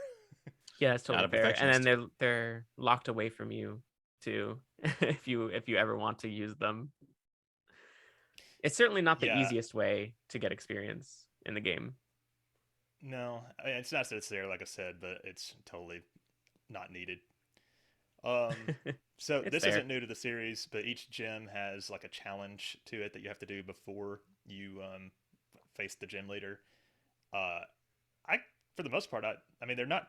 Yeah, that's totally fair. And then they're locked away from you too, if you ever want to use them. It's certainly not the easiest way to get experience in the game. No, it's not that it's there, like I said, but it's totally not needed. So this isn't new to the series, but each gym has like a challenge to it that you have to do before you face the gym leader. For the most part, I mean, they're not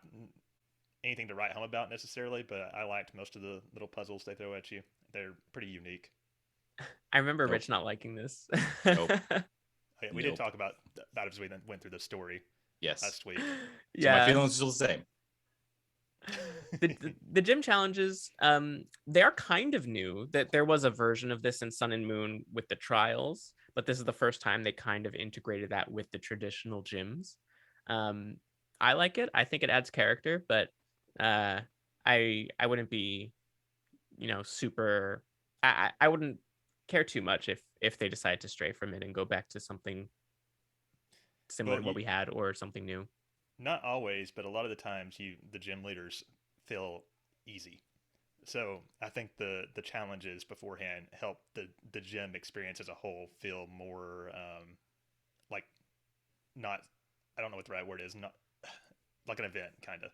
anything to write home about necessarily, but I liked most of the little puzzles they throw at you. They're pretty unique. I remember Rich not liking this. Nope. We did talk about that as we went through the story. Yes. Last week. Yeah. So my feelings are still the same. The gym challenges, they are kind of new. That there was a version of this in Sun and Moon with the trials, but this is the first time they kind of integrated that with the traditional gyms. I like it. I think it adds character, but I wouldn't be, super. I wouldn't care too much if they decide to stray from it and go back to something similar to what we had or something new. Not always, but a lot of the times the gym leaders feel easy. So I think the challenges beforehand help the gym experience as a whole feel more like not, I don't know what the right word is, not like an event kind of.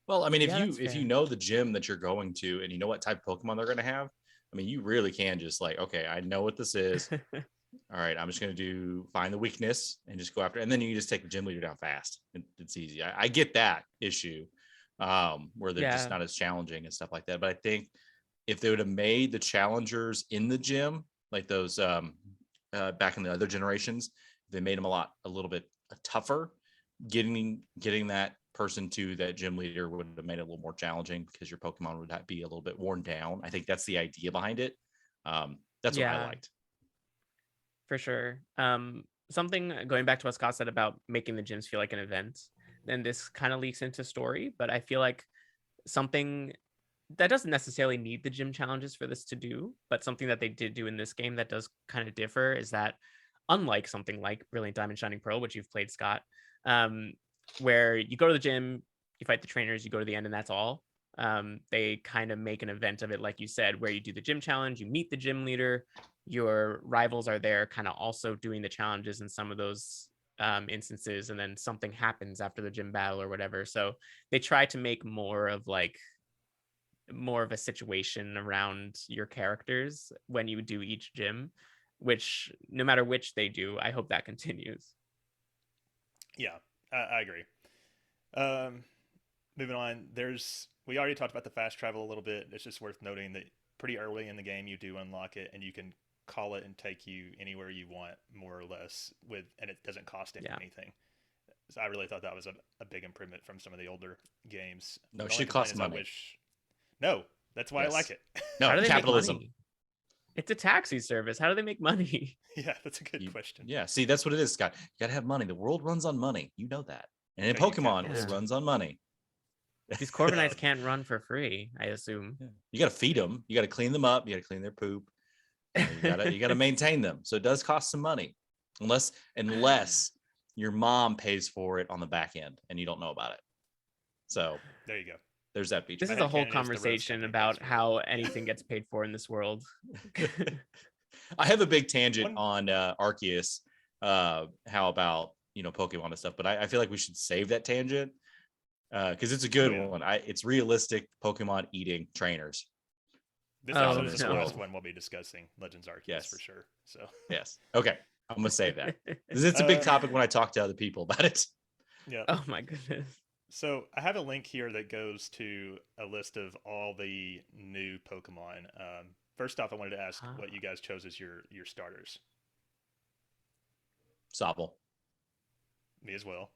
Well, I mean, if you know the gym that you're going to and you know what type of Pokemon they're going to have, I mean, you really can just like, okay, I know what this is. All right, I'm just going to find the weakness and just go after it. And then you can just take the gym leader down fast. It's easy. I get that issue where they're just not as challenging and stuff like that. But I think if they would have made the challengers in the gym, like those back in the other generations, they made them a little bit tougher. Getting that person to that gym leader would have made it a little more challenging because your Pokemon would be a little bit worn down. I think that's the idea behind it. That's what I liked. For sure. Something going back to what Scott said about making the gyms feel like an event, and this kind of leaks into story, but I feel like something that doesn't necessarily need the gym challenges for this to do, but something that they did do in this game that does kind of differ is that, unlike something like Brilliant Diamond Shining Pearl, which you've played, Scott, where you go to the gym, you fight the trainers, you go to the end, and that's all. They kind of make an event of it, like you said, where you do the gym challenge, you meet the gym leader, your rivals are there kind of also doing the challenges in some of those instances, and then something happens after the gym battle or whatever. So they try to make more of a situation around your characters when you do each gym, which no matter which they do, I hope that continues. Yeah, I agree. Moving on, we already talked about the fast travel a little bit. It's just worth noting that pretty early in the game you do unlock it, and you can call it and take you anywhere you want, more or less, and it doesn't cost anything. So I really thought that was a big improvement from some of the older games. No, it should cost money. No, that's why I like it. No, capitalism. It's a taxi service. How do they make money? Yeah, that's a good question. Yeah, see, that's what it is, Scott. You gotta have money. The world runs on money. You know that. And in Pokemon, it runs on money. These Corviknights can't run for free, I assume. Yeah. You gotta feed them. You gotta clean them up. You gotta clean their poop. You gotta maintain them. So it does cost some money, unless your mom pays for it on the back end and you don't know about it. So there you go. There's that feature. This is My a whole headcanon is the roast conversation company about pays for it. how anything gets paid for in this world. I have a big tangent One- on Arceus. How about Pokemon and stuff, but I feel like we should save that tangent because it's a good yeah. one. It's realistic Pokemon eating trainers. This Oh, episode is the no. last one we'll be discussing Legends Arceus Yes. for sure. So Yes. Okay. I'm gonna save that. 'Cause it's a big topic when I talk to other people about it. yeah. Oh my goodness. So I have a link here that goes to a list of all the new Pokemon. First off, I wanted to ask what you guys chose as your starters. Sobble. Me as well.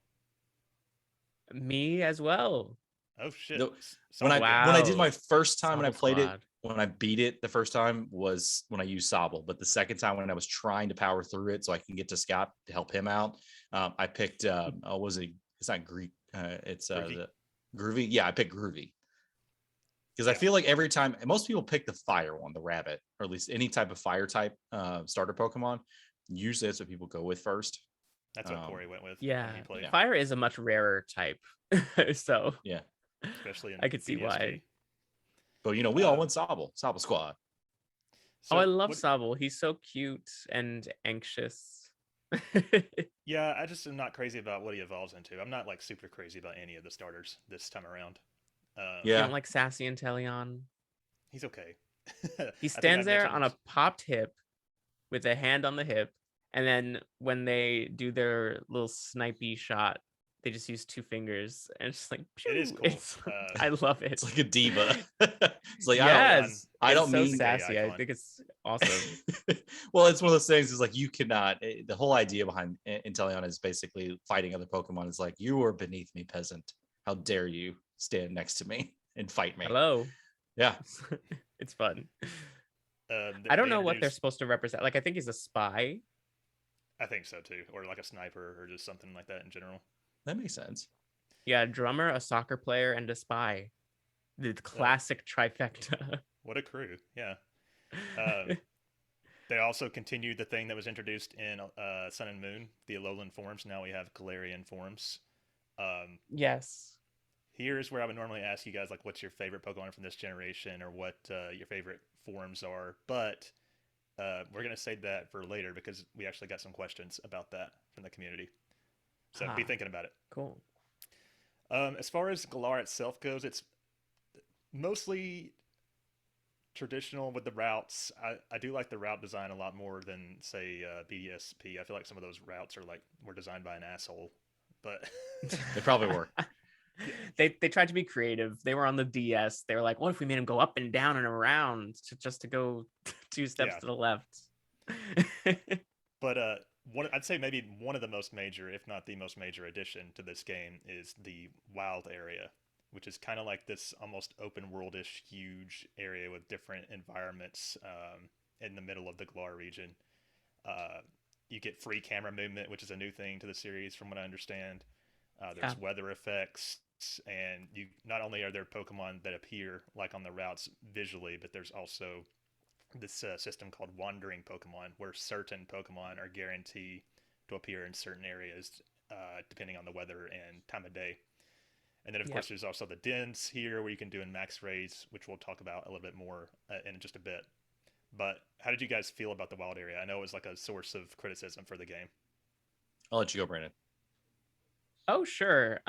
Me as well. Oh shit! No, Sorry. when I did Wow. my first time when I Sobble played squad. it, when I beat it the first time was when I used Sobble, but the second time when I was trying to power through it so I can get to Scott to help him out, I picked it's not Greek, it's Groovy? the Groovy. Yeah, I picked Groovy because I Yeah. feel like every time most people pick the fire one, the rabbit, or at least any type of fire type starter Pokemon. Usually that's what people go with first. That's what Corey went with. Yeah. When he played, Yeah. Fire is a much rarer type. So Yeah, especially in I could see why. BDSP. but we all went Sobble Squad. So Oh, I love what- Sobble. He's so cute and anxious. Yeah, I just am not crazy about what he evolves into. I'm not like super crazy about any of the starters this time around. You Yeah, don't like Sassy and Teleon? he's okay. He stands there on a popped hip with a hand on the hip, and then when they do their little snipey shot, they just use two fingers, and it's just like It is pew. cool. It's, I love it. it's like a diva. It's like Yes, I it's don't so mean sassy. I icon. think it's awesome. Well, it's one of those things. Is like you cannot. The whole idea behind Inteleon is basically fighting other Pokemon. It's like you are beneath me, peasant. How dare you stand next to me and fight me? Hello. Yeah, It's fun. They I don't know what they're introduced- supposed to represent. Like, I think he's a spy. I think so too, or like a sniper, or just something like that in general. that makes sense. Yeah, a drummer, a soccer player, and a spy. The classic trifecta. What a crew! Yeah. They also continued the thing that was introduced in Sun and Moon, the Alolan forms. Now we have Galarian forms. Yes. Here's where I would normally ask you guys, like, what's your favorite Pokemon from this generation, or what your favorite forms are. But we're gonna save that for later because we actually got some questions about that from the community. So be thinking about it. Cool. As far as Galar itself goes, it's mostly traditional with the routes. I do like the route design a lot more than, say, BDSP. I feel like some of those routes were designed by an asshole, but They probably were. They tried to be creative. They were on the DS. They were like, what if we made him go up and down and around just to go 2 steps Yeah. to the left? But I'd say maybe one of the most major, if not the most major addition to this game is the wild area, which is kind of like this almost open worldish huge area with different environments in the middle of the Galar region. You get free camera movement, which is a new thing to the series from what I understand. There's weather effects, and you not only are there Pokemon that appear like on the routes visually, but there's also this system called wandering Pokemon, where certain Pokemon are guaranteed to appear in certain areas depending on the weather and time of day. And then, of course, there's also the dens here where you can do in max raids, which we'll talk about a little bit more in just a bit. But how did you guys feel about the wild area? I know it was like a source of criticism for the game. I'll let you go, Brandon. Oh, sure.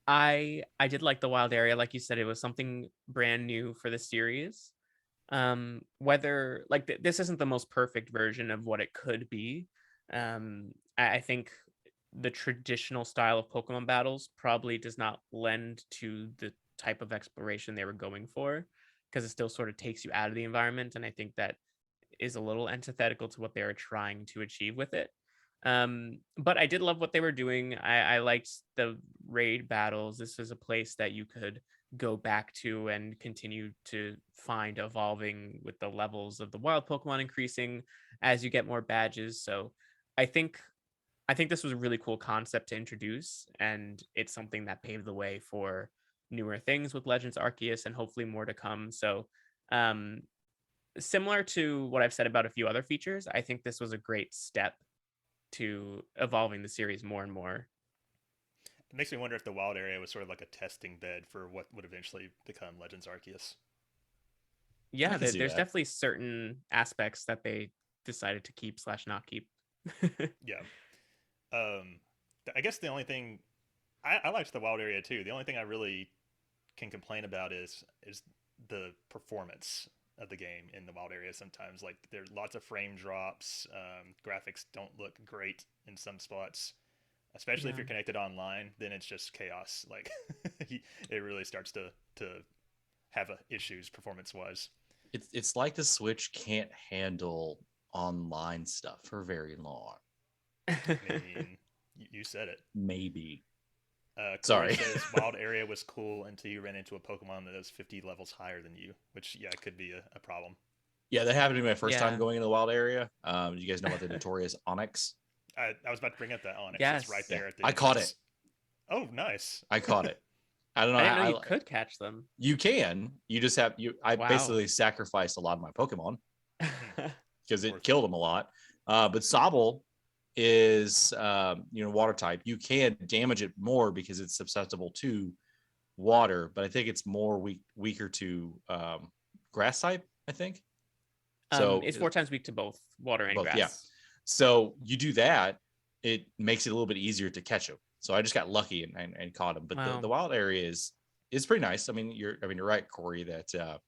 I did like the wild area. Like you said, it was something brand new for the series. Whether like this isn't the most perfect version of what it could be. I think the traditional style of Pokemon battles probably does not lend to the type of exploration they were going for, because it still sort of takes you out of the environment, and I think that is a little antithetical to what they were trying to achieve with it. But I did love what they were doing. I liked the raid battles. This is a place that you could go back to and continue to find evolving with the levels of the wild Pokemon increasing as you get more badges. So I think this was a really cool concept to introduce, and it's something that paved the way for newer things with Legends Arceus and hopefully more to come. So similar to what I've said about a few other features, I think this was a great step to evolving the series more and more. It makes me wonder if the wild area was sort of like a testing bed for what would eventually become Legends Arceus. Yeah, I can see there's that. definitely certain aspects that they decided to keep / not keep. Yeah. I guess the only thing I liked the wild area too. The only thing I really can complain about is the performance of the game in the wild area. Sometimes, like there's lots of frame drops. Graphics don't look great in some spots, especially if Yeah. you're connected online. Then it's just chaos. Like it really starts to have issues performance wise. It's like the Switch can't handle online stuff for very long. I mean, you said it. Maybe. Corey Sorry. says wild area was cool until you ran into a Pokemon that was 50 levels higher than you, which yeah could be a problem. Yeah, that happened to me my first time Yeah. going in the wild area. You guys know about the notorious Onyx? I was about to bring up that Onyx. Yes. It's right Yeah, there at the I caught entrance. it. Oh, nice. I caught it. I don't know. I didn't know you I- could catch them. You can. You just have you. I Wow. basically sacrificed a lot of my Pokemon because Worth it killed them a lot. But Sobble is water type. You can damage it more because it's susceptible to water, but I think it's more weaker to grass type. I think so. It's 4 times weak to both water and Both, grass. yeah. So you do that, it makes it a little bit easier to catch them. So I just got lucky and caught him. But Wow. the wild area is pretty nice. I mean, you're right, Corey, that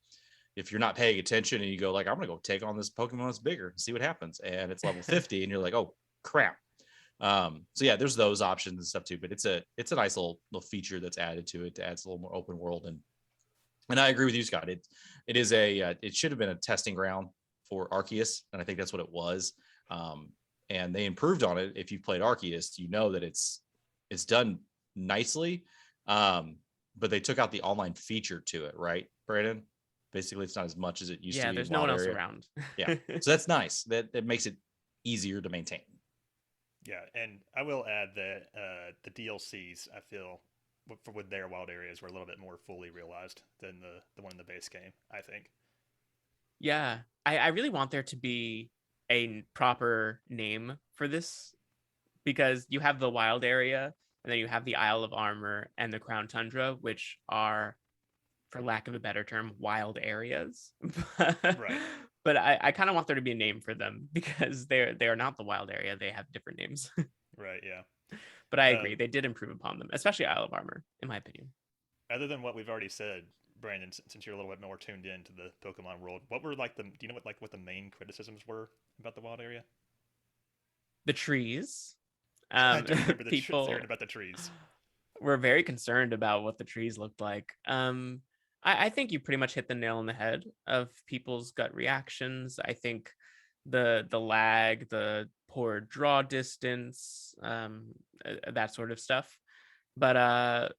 if you're not paying attention and you go like, I'm gonna go take on this Pokemon that's bigger and see what happens, and it's level 50, and you're like, oh crap. So yeah, there's those options and stuff too. But it's a nice little feature that's added to it to add a little more open world. And I agree with you, Scott. It is it should have been a testing ground for Arceus, and I think that's what it was. And they improved on it. If you've played Arceus, you know that it's done nicely. But they took out the online feature to it, right, Brandon? Basically, it's not as much as it used to be. Yeah, there's in no one Wild else Area. around. Yeah, so that's nice. That makes it easier to maintain. Yeah, and I will add that the DLCs I feel with their wild areas were a little bit more fully realized than the one in the base game. I think. Yeah, I really want there to be a proper name for this, because you have the wild area and then you have the Isle of Armor and the Crown Tundra, which are, for lack of a better term, wild areas. Right. But I kind of want there to be a name for them, because they are not the wild area. They have different names. Right. Yeah. But I agree, they did improve upon them, especially Isle of Armor, in my opinion. Other than what we've already said, Brandon, since you're a little bit more tuned in to the Pokemon world, what were like do you know what the main criticisms were about the wild area? The trees. I do remember People hearing about the trees. were very concerned about what the trees looked like. I think you pretty much hit the nail on the head of people's gut reactions. I think the lag, the poor draw distance, that sort of stuff. But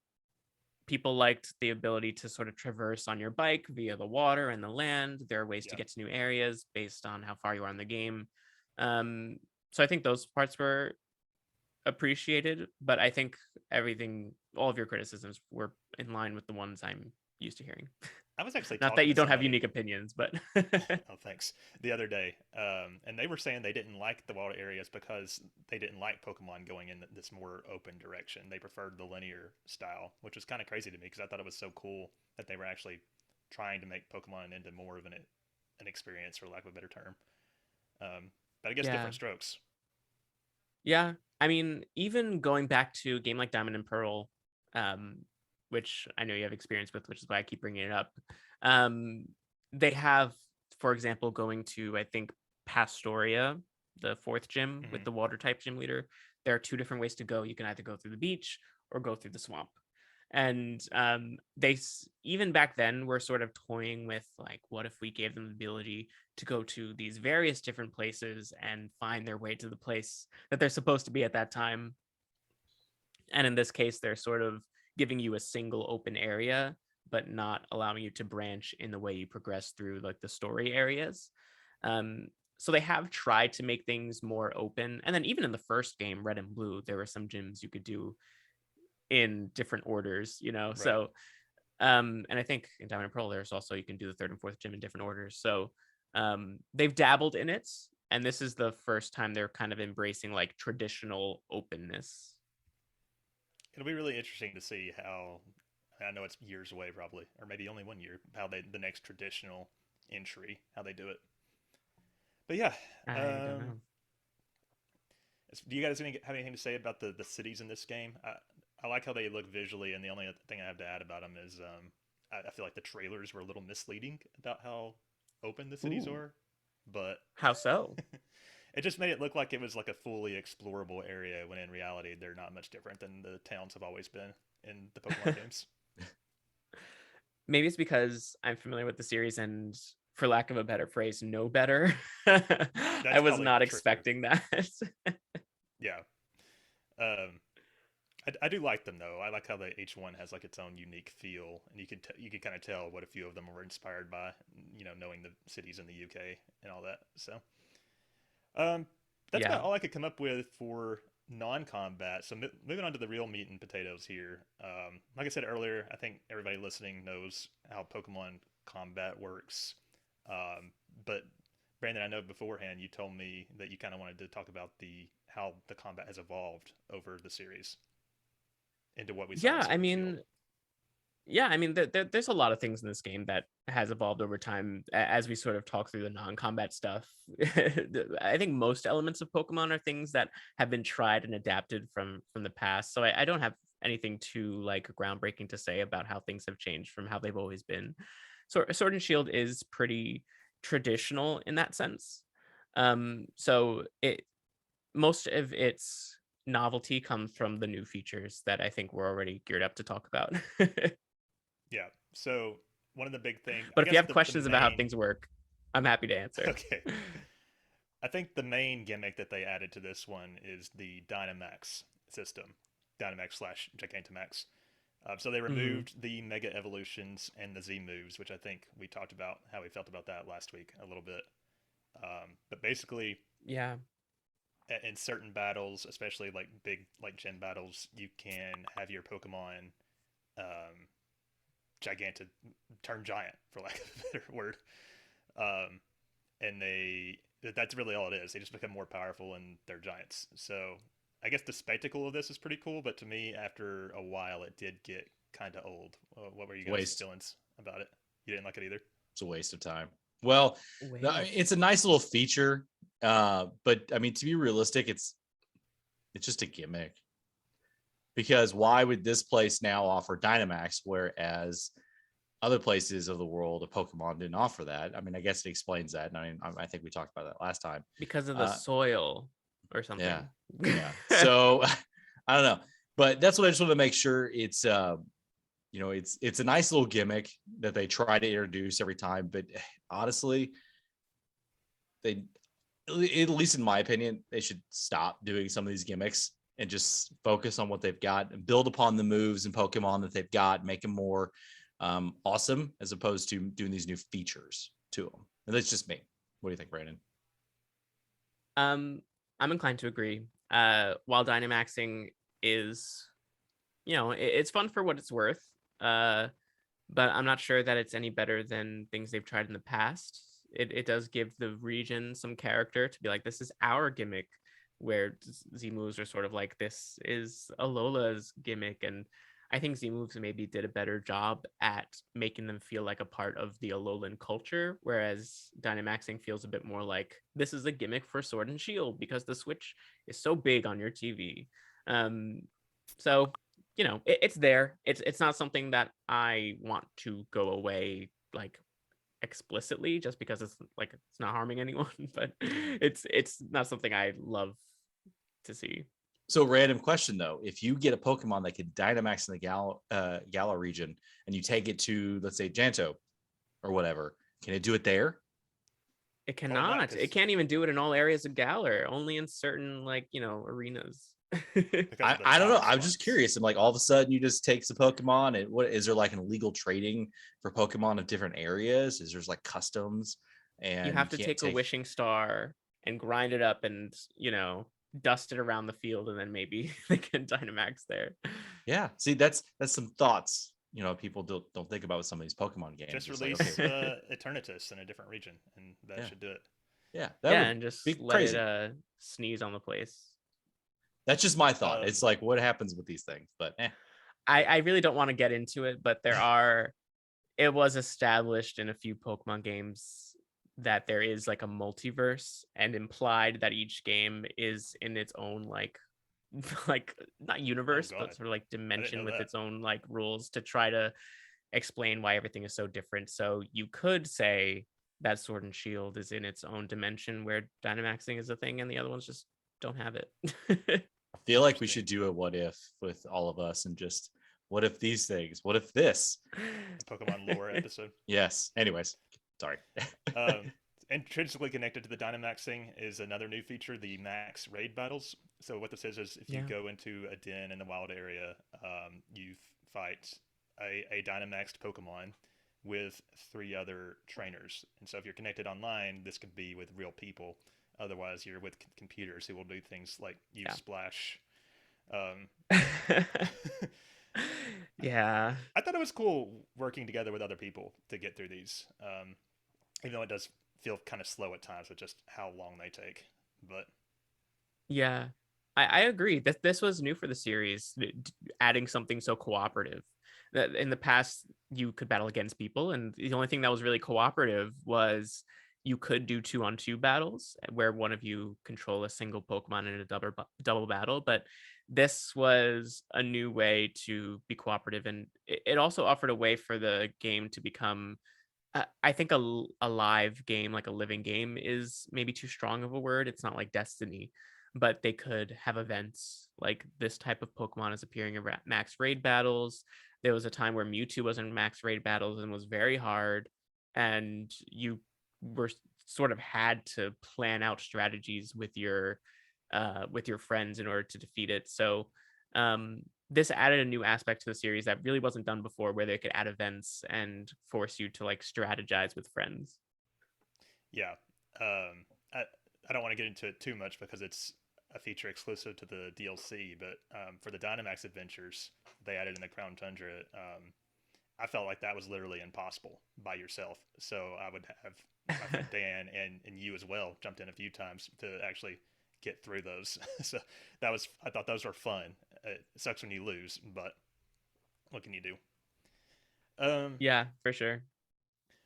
people liked the ability to sort of traverse on your bike via the water and the land. There are ways to get to new areas based on how far you are in the game. So I think those parts were appreciated, but I think all of your criticisms were in line with the ones I'm used to hearing. I was actually Not that you don't have unique opinions, but oh, thanks. The other day, and they were saying they didn't like the wild areas because they didn't like Pokemon going in this more open direction. They preferred the linear style, which was kind of crazy to me because I thought it was so cool that they were actually trying to make Pokemon into more of an experience, for lack of a better term. But I guess different strokes. Yeah, I mean, even going back to a game like Diamond and Pearl, which I know you have experience with, which is why I keep bringing it up. They have, for example, going to, I think, Pastoria, the 4th gym with the water type gym leader. There are 2 different ways to go. You can either go through the beach or go through the swamp. And they, even back then, were sort of toying with, like, what if we gave them the ability to go to these various different places and find their way to the place that they're supposed to be at that time. And in this case, they're sort of giving you a single open area, but not allowing you to branch in the way you progress through, like, the story areas. So they have tried to make things more open. And then even in the first game, Red and Blue, there were some gyms you could do in different orders, Right. So and I think in Diamond and Pearl there's also, you can do the 3rd and 4th gym in different orders. So they've dabbled in it, and this is the first time they're kind of embracing, like, traditional openness. it'll be really interesting to see how. I know it's years away, probably, or maybe only 1 year. How the next traditional entry, how they do it. But yeah, I don't know. do you guys have anything to say about the cities in this game? I like how they look visually, and the only thing I have to add about them is I feel like the trailers were a little misleading about how open the cities Ooh. are, but How so? it just made it look like it was like a fully explorable area when in reality they're not much different than the towns have always been in the Pokemon games. Maybe it's because I'm familiar with the series and, for lack of a better phrase, know better. I That's was probably not true. expecting that. Yeah. Um, I do like them though. I like how each one has like its own unique feel, and you could kind of tell what a few of them were inspired by. Knowing the cities in the UK and all that. So, um, that's Yeah. about all I could come up with for non-combat. So moving on to the real meat and potatoes here. Like I said earlier, I think everybody listening knows how Pokemon combat works. But Brandon, I know beforehand you told me that you kind of wanted to talk about the how the combat has evolved over the series into what we saw in Yeah, Sword and Shield. there's a lot of things in this game that has evolved over time as we sort of talk through the non-combat stuff. I think most elements of Pokemon are things that have been tried and adapted from the past. So I don't have anything too like groundbreaking to say about how things have changed from how they've always been. So Sword and Shield is pretty traditional in that sense. So it most of its novelty comes from the new features that I think we're already geared up to talk about. Yeah. So one of the big things, I But if you guess have questions about how main. things work, I'm happy to answer. Okay. I think the main gimmick that they added to this one is the Dynamax system, Dynamax slash Gigantamax. So they Mhm. removed the Mega Evolutions and the Z moves, which I think we talked about how we felt about that last week a little bit. But basically, Yeah. in certain battles, especially like big like gym battles, you can have your Pokemon um, gigantic turn giant, for lack of a better word. Um, and that's really all it is. They just become more powerful and they're giants. So I guess the spectacle of this is pretty cool, but to me, after a while, it did get kind of old. What were you guys' Waste. feelings about it? You didn't like it either? It's a waste of time. Well, it's a nice little feature, but I mean, to be realistic, it's just a gimmick. Because why would this place now offer Dynamax, whereas other places of the world of Pokemon didn't offer that? I mean, I guess it explains that. And I mean, I think we talked about that last time. Because of the soil or Yeah, something. yeah. So I don't know, but that's what I just want to make sure it's it's a nice little gimmick that they try to introduce every time. But honestly, they, at least in my opinion, they should stop doing some of these gimmicks and just focus on what they've got and build upon the moves and Pokemon that they've got, make them more awesome, as opposed to doing these new features to them. And that's just me. What do you think, Brandon? I'm inclined to agree. While Dynamaxing is, it's fun for what it's worth. But I'm not sure that it's any better than things they've tried in the past. It does give the region some character to be like, this is our gimmick, where Z moves are sort of like, this is Alola's gimmick. And I think Z moves maybe did a better job at making them feel like a part of the Alolan culture, whereas Dynamaxing feels a bit more like, this is a gimmick for Sword and Shield because the Switch is so big on your TV. So it's there. It's not something that I want to go away like explicitly just because it's like it's not harming anyone, but it's not something I love to see. So, random question though: if you get a Pokemon that can Dynamax in the Galar region, and you take it to, let's say, Janto or whatever, can it do it there? It Probably not, cannot. It can't even do it in all areas of Galar. Only in certain arenas. because of the I don't know. power I'm just spots. curious. I'm like, all of a sudden, you just take some Pokemon, and what is there like an illegal trading for Pokemon of different areas? Is there's like customs, and You have to can't take a take? wishing star and grind it up and dust it around the field, and then maybe they can Dynamax there. Yeah. See, that's some thoughts. People don't think about with some of these Pokemon games. Just It's release like, okay, Eternatus in a different region, and that yeah, should do it. yeah, that Yeah, would and be just let crazy. it sneeze on the place. That's just my thought. Um, It's like, what happens with these things? But I really don't want to get into it, but it was established in a few Pokemon games that there is like a multiverse, and implied that each game is in its own like like not universe, God. but sort of like dimension know with that. its own like rules to try to explain why everything is so different. So you could say that Sword and Shield is in its own dimension where Dynamaxing is a thing and the other ones just don't have it. I feel like we should do a what if with all of us and just what if these things? What if this? Pokemon lore episode. Yes. Anyways, sorry. Intrinsically connected to the Dynamaxing is another new feature, the max raid battles. So what this is if you go into a den in the wild area, you fight a Dynamaxed Pokemon with 3 other trainers. And so if you're connected online, this could be with real people. Otherwise, you're with computers who will do things like use Splash. Yeah. I thought it was cool working together with other people to get through these. Even though it does feel kind of slow at times with just how long they take. But yeah, I agree. This was new for the series, adding something so cooperative. That in the past you could battle against people, and the only thing that was really cooperative was you could do 2-on-2 battles where one of you control a single Pokemon in a double battle. But this was a new way to be cooperative, and it also offered a way for the game to become I think a live game, like a living game, is maybe too strong of a word. It's not like Destiny, but they could have events like this type of Pokemon is appearing in max raid battles. There was a time where Mewtwo was in max raid battles and was very hard, and you were sort of had to plan out strategies with your friends in order to defeat it. So this added a new aspect to the series that really wasn't done before, where they could add events and force you to like strategize with friends. Yeah. I don't want to get into it too much because it's a feature exclusive to the DLC, but for the Dynamax adventures they added in the Crown Tundra, I felt like that was literally impossible by yourself. So I would have my friend Dan and you as well jumped in a few times to actually get through those. So I thought those were fun. It sucks when you lose, but what can you do? Yeah, for sure.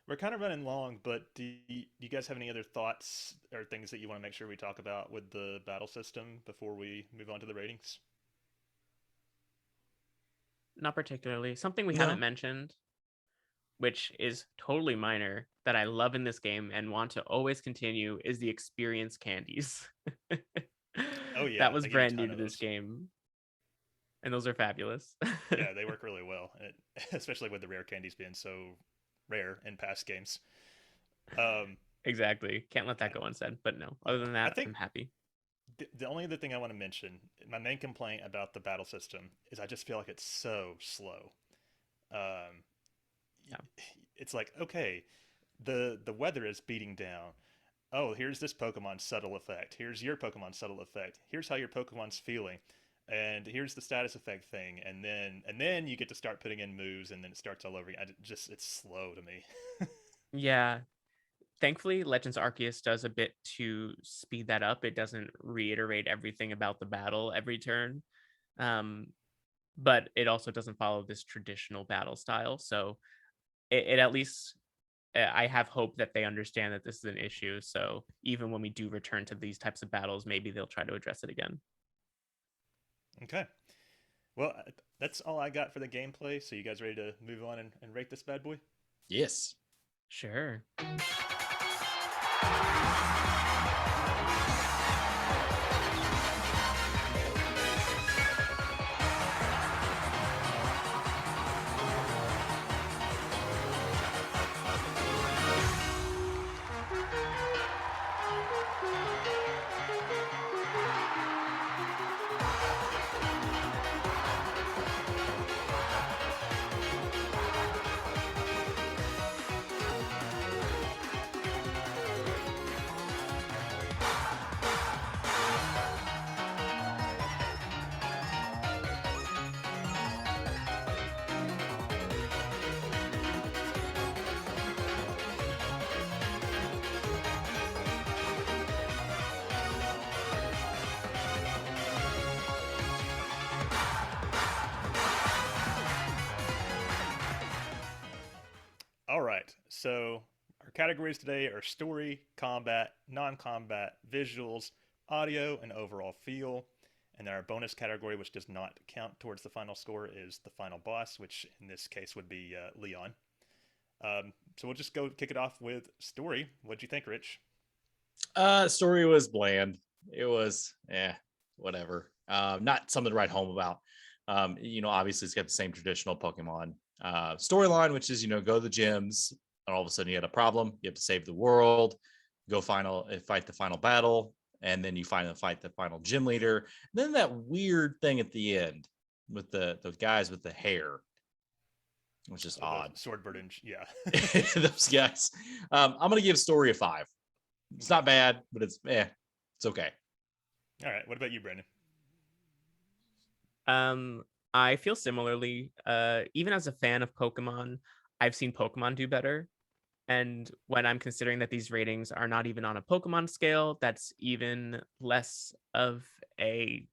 We're kind of running long, but do you guys have any other thoughts or things that you want to make sure we talk about with the battle system before we move on to the ratings? Not particularly. Something we haven't mentioned, which is totally minor, that I love in this game and want to always continue, is the experience candies. Oh yeah, that was brand new to this game, and those are fabulous. Yeah, they work really well, especially with the rare candies being so rare in past games. Exactly. Can't let that go unsaid. But no, other than that, I'm happy. The only other thing I want to mention, my main complaint about the battle system is I just feel like it's so slow. It's like, okay, the weather is beating down. Oh, here's this Pokemon's subtle effect. Here's your Pokemon's subtle effect. Here's how your Pokemon's feeling. And here's the status effect thing. And then you get to start putting in moves, and then it starts all over again. It's slow to me. Yeah. Thankfully, Legends Arceus does a bit to speed that up. It doesn't reiterate everything about the battle every turn. But it also doesn't follow this traditional battle style. So it at least, I have hope that they understand that this is an issue. So even when we do return to these types of battles, maybe they'll try to address it again. Okay. Well, that's all I got for the gameplay. So you guys ready to move on and rate this bad boy? Yes. Sure. So our categories today are story, combat, non-combat, visuals, audio, and overall feel. And then our bonus category, which does not count towards the final score, is the final boss, which in this case would be Leon. So we'll just go kick it off with story. What'd you think, Rich? Story was bland. It was whatever. Not something to write home about. Obviously it's got the same traditional Pokemon storyline, which is, go to the gyms, and all of a sudden you had a problem. You have to save the world, go fight the final battle, and then you fight the final gym leader. And then that weird thing at the end with the guys with the hair, which is odd. Swordbird and yeah. Those guys. I'm gonna give story a 5. It's not bad, but it's okay. All right. What about you, Brandon? I feel similarly. Even as a fan of Pokemon, I've seen Pokemon do better. And when I'm considering that these ratings are not even on a Pokemon scale, that's even less of a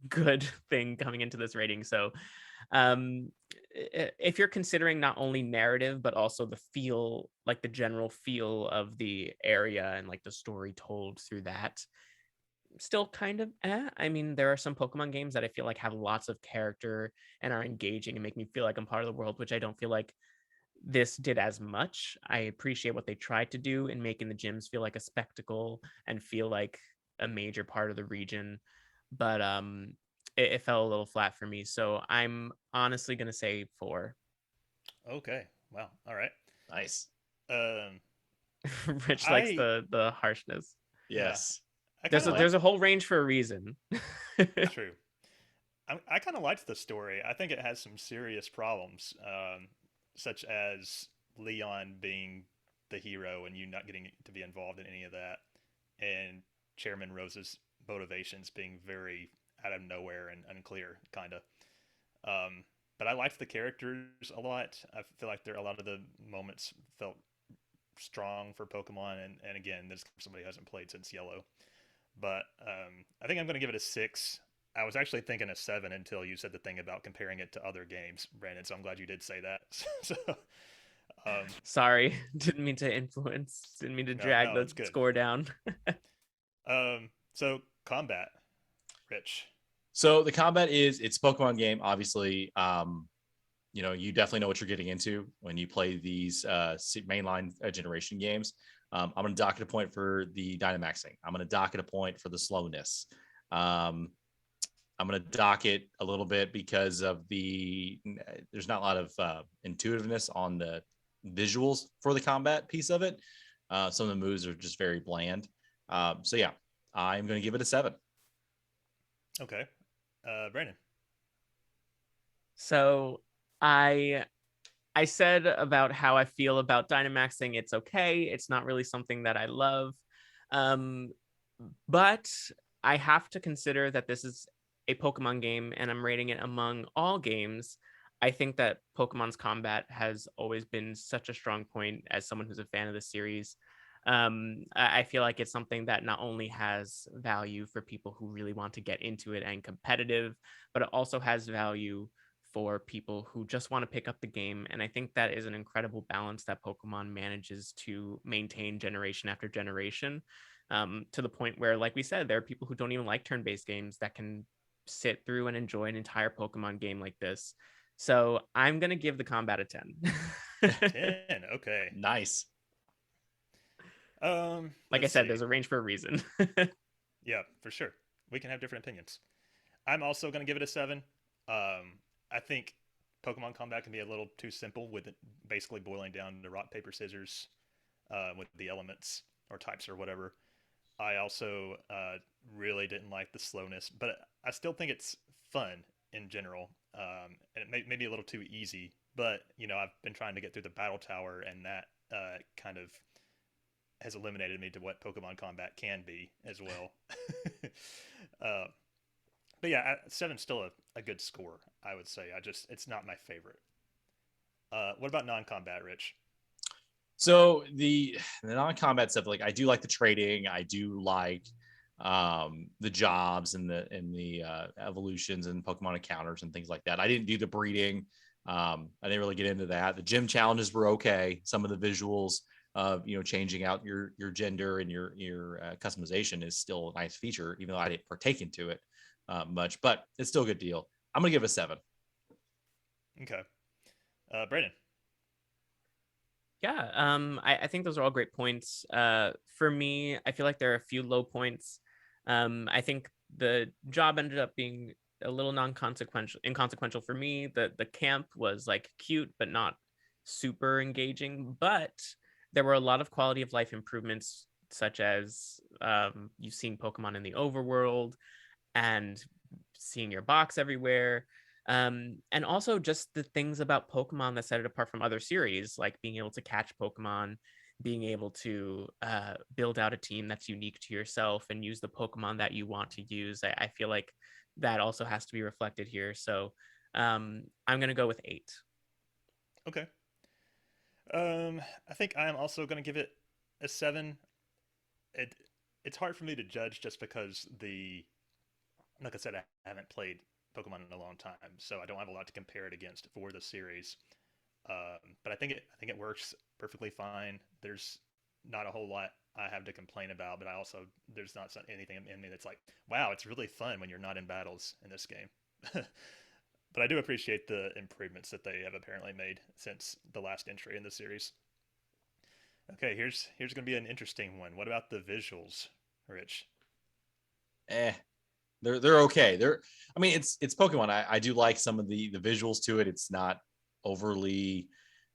good thing coming into this rating. So if you're considering not only narrative, but also the feel, like the general feel of the area and like the story told through that, still kind of I mean, there are some Pokemon games that I feel like have lots of character and are engaging and make me feel like I'm part of the world, which I don't feel like this did as much. I appreciate what they tried to do in making the gyms feel like a spectacle and feel like a major part of the region, but it fell a little flat for me. So I'm honestly gonna say 4. Okay. Wow. All right. Nice. Rich likes the harshness. Yes. Yeah. There's a whole range for a reason. True. I kind of liked the story. I think it has some serious problems, such as Leon being the hero and you not getting to be involved in any of that, and Chairman Rose's motivations being very out of nowhere and unclear, kind of. But I liked the characters a lot. I feel like a lot of the moments felt strong for Pokemon, and again, this is somebody who hasn't played since Yellow. But I think I'm going to give it a 6. I was actually thinking a 7 until you said the thing about comparing it to other games, Brandon. So I'm glad you did say that. So, sorry, didn't mean to influence. Didn't mean to drag the score down. So combat, Rich. So the combat it's a Pokemon game, obviously. You definitely know what you're getting into when you play these mainline generation games. I'm going to dock it a point for the Dynamaxing. I'm going to dock it a point for the slowness. I'm going to dock it a little bit because of there's not a lot of intuitiveness on the visuals for the combat piece of it. Some of the moves are just very bland. So yeah, I'm going to give it a 7. Okay. Brandon. So I said about how I feel about Dynamaxing. It's okay. It's not really something that I love. But I have to consider that this is a Pokemon game and I'm rating it among all games. I think that Pokemon's combat has always been such a strong point as someone who's a fan of the series. I feel like it's something that not only has value for people who really want to get into it and competitive, but it also has value for people who just want to pick up the game. And I think that is an incredible balance that Pokemon manages to maintain generation after generation, to the point where, like we said, there are people who don't even like turn-based games that can sit through and enjoy an entire Pokemon game like this. So I'm going to give the combat a 10. 10. Okay. Nice. Like I said, there's a range for a reason. Yeah, for sure. We can have different opinions. I'm also going to give it a 7. I think Pokemon combat can be a little too simple with it basically boiling down to rock, paper, scissors with the elements or types or whatever. I also really didn't like the slowness, but I still think it's fun in general. And it may be a little too easy, but I've been trying to get through the battle tower, and that kind of has eliminated me to what Pokemon combat can be as well. But yeah, 7's still a good score, I would say. It's not my favorite. What about non-combat, Rich? So the non-combat stuff, like I do like the trading. I do like the jobs and the evolutions and Pokemon encounters and things like that. I didn't do the breeding. I didn't really get into that. The gym challenges were okay. Some of the visuals of changing out your gender and your customization is still a nice feature, even though I didn't partake into it much. But it's still a good deal. I'm gonna give it a 7. Okay. Brandon. Yeah, I think those are all great points. For me, I feel like there are a few low points. I think the job ended up being a little inconsequential for me. The camp was like cute, but not super engaging. But there were a lot of quality of life improvements, such as you've seen Pokemon in the overworld and seeing your box everywhere. And also just the things about Pokemon that set it apart from other series, like being able to catch Pokemon, being able to build out a team that's unique to yourself and use the Pokemon that you want to use. I feel like that also has to be reflected here. So I'm going to go with 8. Okay. I think I'm also going to give it a 7. It it's hard for me to judge just because like I said, I haven't played Pokemon in a long time, so I don't have a lot to compare it against for the series. But I think it works perfectly fine. There's not a whole lot I have to complain about, but I also there's not anything in me that's like, wow, it's really fun when you're not in battles in this game. But I do appreciate the improvements that they have apparently made since the last entry in the series. Okay, here's going to be an interesting one. What about the visuals, Rich? Eh, they're okay. I mean, it's Pokemon. I do like some of the visuals to it. It's not overly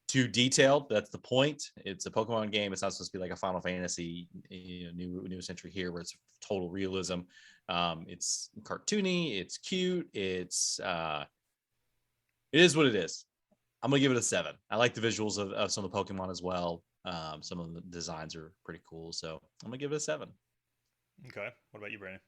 too detailed. That's the point. It's a Pokemon game. It's not supposed to be like a Final Fantasy, new century here, where it's total realism. It's cartoony. It's cute. It is what it is. I'm gonna give it a 7. I like the visuals of some of the Pokemon as well. Some of the designs are pretty cool, so I'm gonna give it a 7. Okay, what about you, Brandon?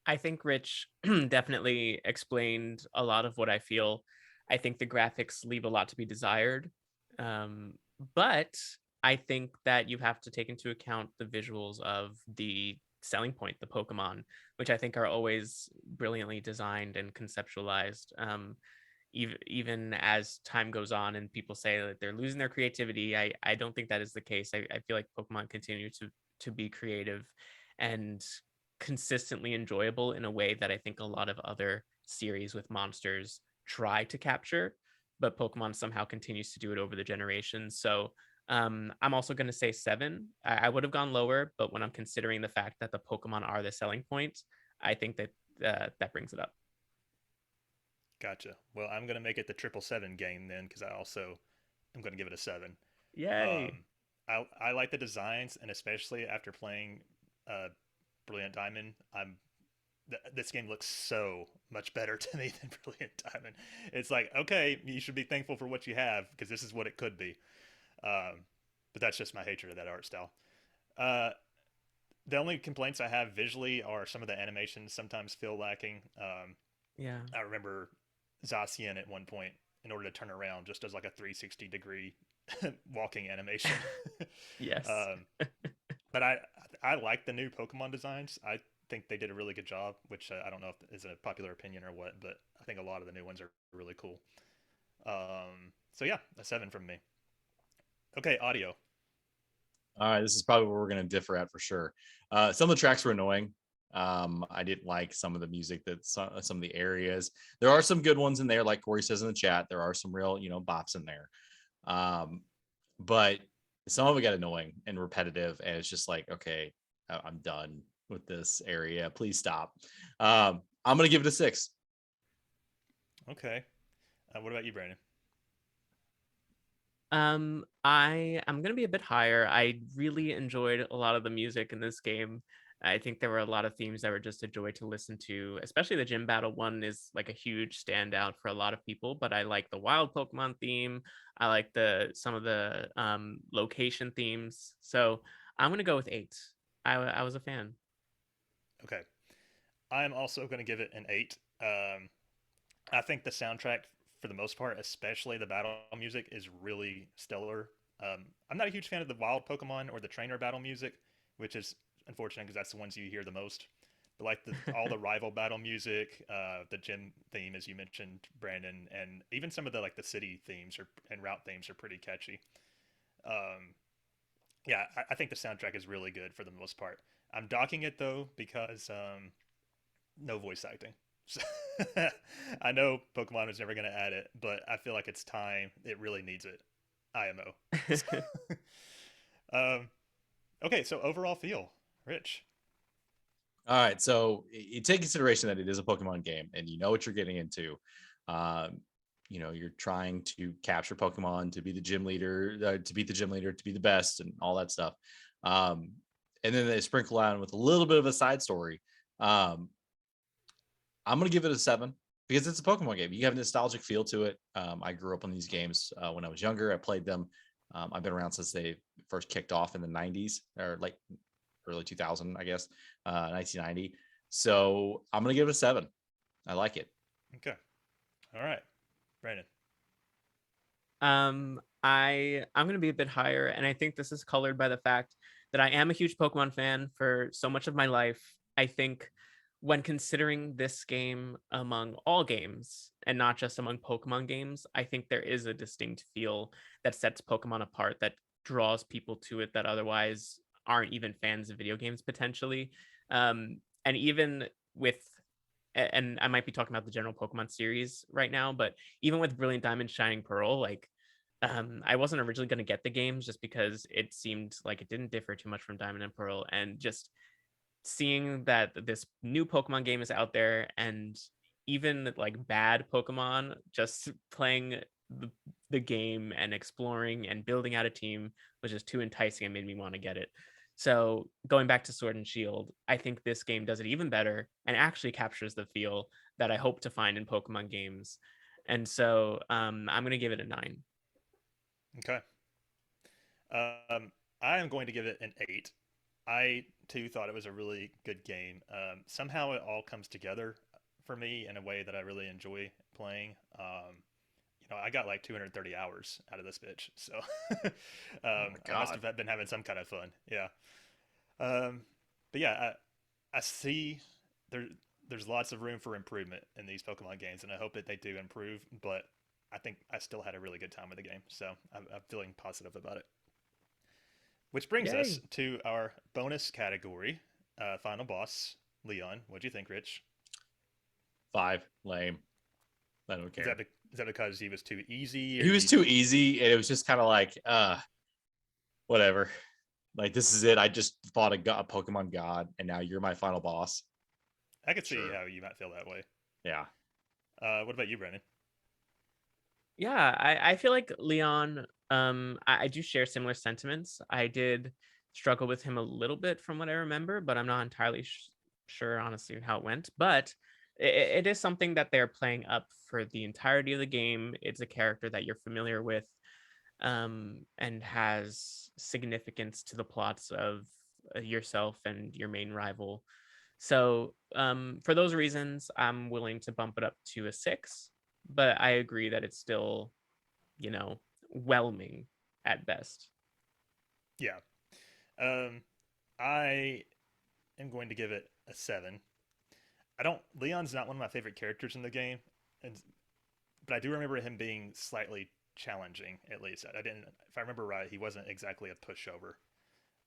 I think Rich definitely explained a lot of what I feel. I think the graphics leave a lot to be desired. Um, but I think that you have to take into account the visuals of the selling point, the Pokemon, which I think are always brilliantly designed and conceptualized. Even as time goes on and people say that they're losing their creativity, I don't think that is the case. I feel like Pokemon continue to be creative and consistently enjoyable in a way that I think a lot of other series with monsters try to capture, but Pokemon somehow continues to do it over the generations. So I'm also going to say 7. I would have gone lower, but when I'm considering the fact that the Pokemon are the selling point, I think that that brings it up. Gotcha. Well, I'm gonna make it the 777 game then, because I also am gonna give it a 7. Yay. Um, I like the designs, and especially after playing uh, Brilliant Diamond, this game looks so much better to me than Brilliant Diamond. It's like, okay, you should be thankful for what you have because this is what it could be. But that's just my hatred of that art style. Uh, the only complaints I have visually are some of the animations sometimes feel lacking. Yeah. I remember Zacian at one point, in order to turn around, just does like a 360-degree walking animation. Yes. um, but I like the new Pokemon designs. I think they did a really good job, which I don't know if is a popular opinion or what, but I think a lot of the new ones are really cool. So yeah, a 7 from me. Okay, audio. All right, this is probably where we're going to differ at for sure. Some of the tracks were annoying. I didn't like some of the music that some of the areas. There are some good ones in there, like Corey says in the chat. There are some real, bops in there. But some of it got annoying and repetitive, and it's just like, okay, I'm done with this area. Please stop. I'm gonna give it a 6. Okay. What about you, Brandon? I am gonna be a bit higher. I really enjoyed a lot of the music in this game. I think there were a lot of themes that were just a joy to listen to, especially the gym battle one is like a huge standout for a lot of people, but I like the wild Pokemon theme. I like some of the location themes. So I'm gonna go with 8. I was a fan. Okay. I'm also going to give it an 8. I think the soundtrack, for the most part, especially the battle music, is really stellar. I'm not a huge fan of the wild Pokemon or the trainer battle music, which is unfortunate because that's the ones you hear the most. But like all the rival battle music, the gym theme, as you mentioned, Brandon, and even some of the like the city themes and route themes are pretty catchy. Um, yeah, I think the soundtrack is really good for the most part. I'm docking it though because no voice acting. So I know Pokemon is never going to add it, but I feel like it's time. It really needs it. IMO. um, okay, so overall feel, Rich. All right, so you take consideration that it is a Pokemon game, and you know what you're getting into. Um, you're trying to capture Pokemon to be the gym leader, to beat the gym leader, to be the best, and all that stuff. And then they sprinkle on with a little bit of a side story. Um, I'm gonna give it a 7 because it's a Pokemon game. You have a nostalgic feel to it. I grew up on these games when I was younger. I played them. I've been around since they first kicked off in the 90s or like early 2000, I guess, 1990. So I'm gonna give it a 7. I like it. Okay. All right, Brandon. I'm gonna be a bit higher, and I think this is colored by the fact that I am a huge Pokemon fan for so much of my life. I think when considering this game among all games and not just among Pokemon games, I think there is a distinct feel that sets Pokemon apart, that draws people to it that otherwise aren't even fans of video games potentially. And even with and I might be talking about the general Pokemon series right now, but even with Brilliant Diamond, Shining Pearl, like I wasn't originally going to get the games just because it seemed like it didn't differ too much from Diamond and Pearl, and just seeing that this new Pokemon game is out there, and even like bad Pokemon, just playing the game and exploring and building out a team was just too enticing and made me want to get it. So going back to Sword and Shield, I think this game does it even better and actually captures the feel that I hope to find in Pokemon games. And so I'm going to give it a 9. Okay. I am going to give it an 8. I too thought it was a really good game. Somehow it all comes together for me in a way that I really enjoy playing. I got like 230 hours out of this bitch, so Oh my I must God. have been having some kind of fun. Yeah. But yeah, I see there there's lots of room for improvement in these Pokemon games, and I hope that they do improve. But I think I still had a really good time with the game, so I'm feeling positive about it. Which brings us Yay. to our bonus category, final boss, Leon. What'd you think, Rich? 5. Lame. I don't Is care. that because he was too easy, or He was too easy, and it was just kind of like, whatever. Like, this is it. I just fought a Pokemon god, and now you're my final boss. I could see Sure. how you might feel that way. Yeah. What about you, Brennan? Yeah, I feel like Leon, I do share similar sentiments. I did struggle with him a little bit from what I remember, but I'm not entirely sure, honestly, how it went. But it is something that they're playing up for the entirety of the game. It's a character that you're familiar with, and has significance to the plots of yourself and your main rival. So for those reasons, I'm willing to bump it up to a 6, but I agree that it's still, whelming at best. Yeah. I am going to give it a 7. I don't. Leon's not one of my favorite characters in the game, but I do remember him being slightly challenging. At least I didn't. If I remember right, he wasn't exactly a pushover.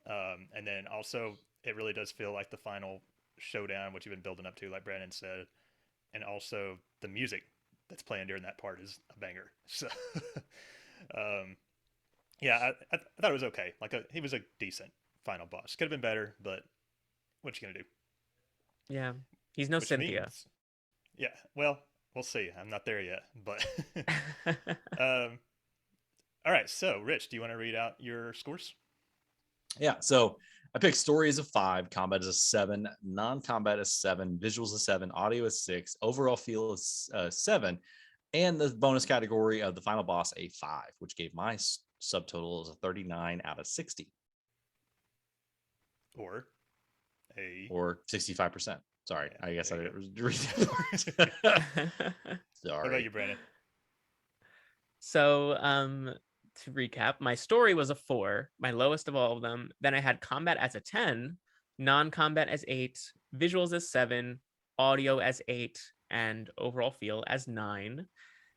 And then also, it really does feel like the final showdown, which you've been building up to, like Brandon said, and also the music that's playing during that part is a banger. So, um, yeah, I thought it was okay. He was a decent final boss. Could have been better, but what you gonna do? Yeah, he's no Which Cynthia. means, yeah, well, we'll see. I'm not there yet, but um, all right. So, Rich, do you want to read out your scores? Yeah. So I picked story as a 5, combat as a 7, non-combat as 7, visuals a 7, audio is 6, overall feel is 7, and the bonus category of the final boss a 5, which gave my subtotal as a 39 out of 60, Or a or 65%. Sorry, yeah, I guess I there you didn't read that part. What about Sorry. you, Brandon? So, to recap, my story was a 4, my lowest of all of them. Then I had combat as a 10, non-combat as 8, visuals as 7, audio as 8, and overall feel as 9.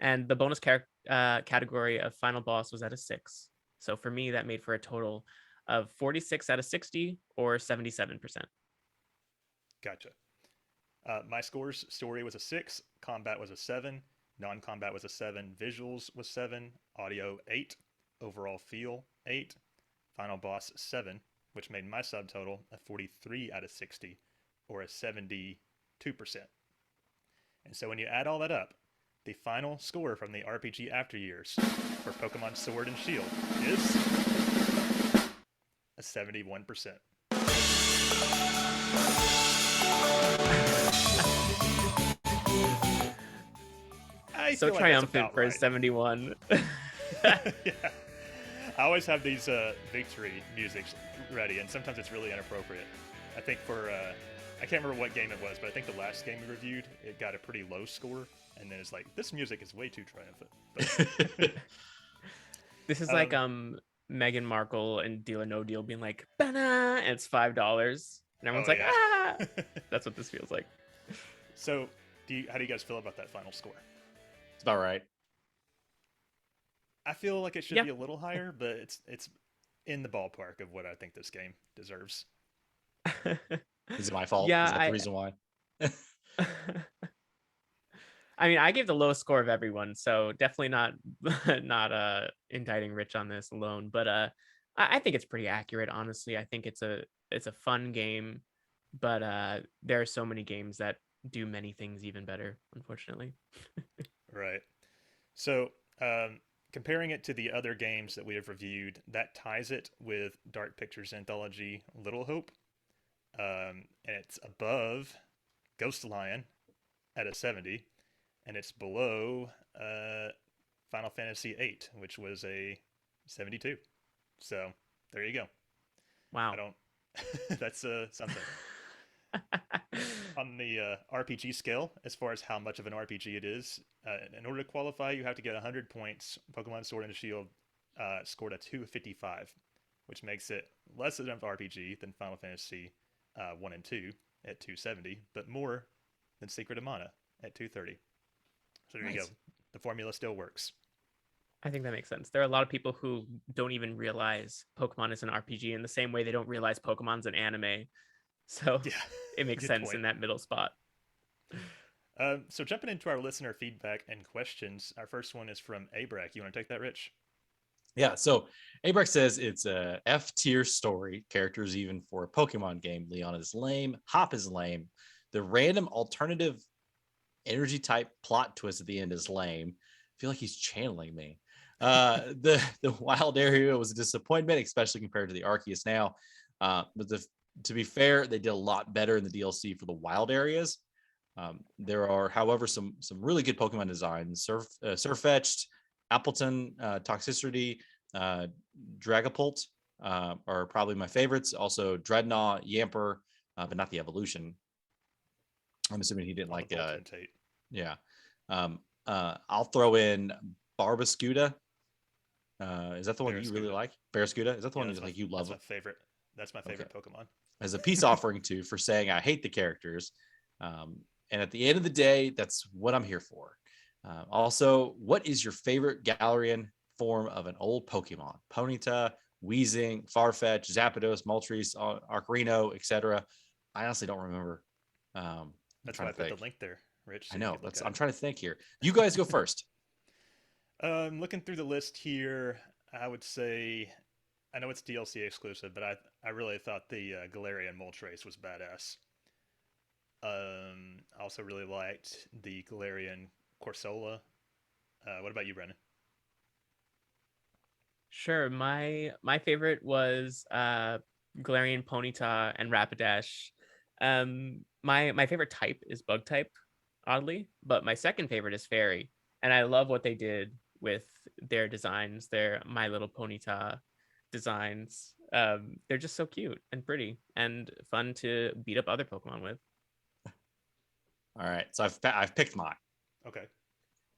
And the bonus category of final boss was at a 6. So for me, that made for a total of 46 out of 60, or 77%. Gotcha. My story was a 6, combat was a 7, non-combat was a 7, visuals was 7, audio 8, overall feel 8, final boss 7, which made my subtotal a 43 out of 60, or a 72%. And so when you add all that up, the final score from the RPG After Years for Pokemon Sword and Shield is a 71%. So triumphant for a 71. Yeah. I always have these victory musics ready, and sometimes it's really inappropriate. I think for I can't remember what game it was, but I think the last game we reviewed, it got a pretty low score, and then it's like, this music is way too triumphant. But, this is like Meghan Markle and Deal or No Deal being like, "Bana," and it's $5, and everyone's like, yeah. "Ah!" That's what this feels like. So, how do you guys feel about that final score? It's about right. I feel like it should be a little higher, but it's in the ballpark of what I think this game deserves. Is it my fault? Yeah, is that the reason why? I mean, I gave the lowest score of everyone, so definitely not indicting Rich on this alone. But I think it's pretty accurate, honestly. I think it's a fun game, but there are so many games that do many things even better, unfortunately. Right. So, comparing it to the other games that we have reviewed, that ties it with Dark Pictures Anthology Little Hope. And it's above Ghost Lion at a 70, and it's below Final Fantasy VIII, which was a 72. So there you go. Wow. That's something. On the RPG scale, as far as how much of an RPG it is, in order to qualify, you have to get 100 points. Pokemon Sword and Shield scored a 255, which makes it less of an RPG than Final Fantasy 1 and 2 at 270, but more than Secret of Mana at 230. So there you go. The formula still works. I think that makes sense. There are a lot of people who don't even realize Pokemon is an RPG in the same way they don't realize Pokemon's an anime. So yeah, it makes sense in that middle spot. So jumping into our listener feedback and questions, our first one is from Abrek. You want to take that, Rich? Yeah, so Abrek says it's a F-tier story. Characters even for a Pokemon game. Leon is lame. Hop is lame. The random alternative energy type plot twist at the end is lame. I feel like he's channeling me. The wild area was a disappointment, especially compared to the Arceus now. But to be fair, they did a lot better in the DLC for the wild areas. There are, however, some really good Pokemon designs. Surfetched, Appleton, Toxicity, Dragapult are probably my favorites. Also, Dreadnought, Yamper, but not the evolution. I'm assuming he didn't like yeah. I'll throw in Barbascuda. Is that the one you really like? Barrascuda? Is that the one you love? That's my favorite Pokemon. As a peace offering for saying I hate the characters. And at the end of the day, that's what I'm here for. Also, what is your favorite Galarian form of an old Pokemon? Ponyta, Weezing, Farfetch, Zapdos, Moltres, Arcanine, etc. I honestly don't remember. That's why I put the link there, Rich. So I know. I'm trying to think here. You guys go first. Looking through the list here, I would say, I know it's DLC exclusive, but I really thought the Galarian Moltres was badass. I also really liked the Galarian Corsola. What about you, Brennan? Sure. My favorite was Galarian Ponyta and Rapidash. My favorite type is bug type, oddly, but my second favorite is fairy. And I love what they did with their designs, their My Little Ponyta designs. They're just so cute and pretty and fun to beat up other Pokemon with. All right, so I've picked mine. Okay.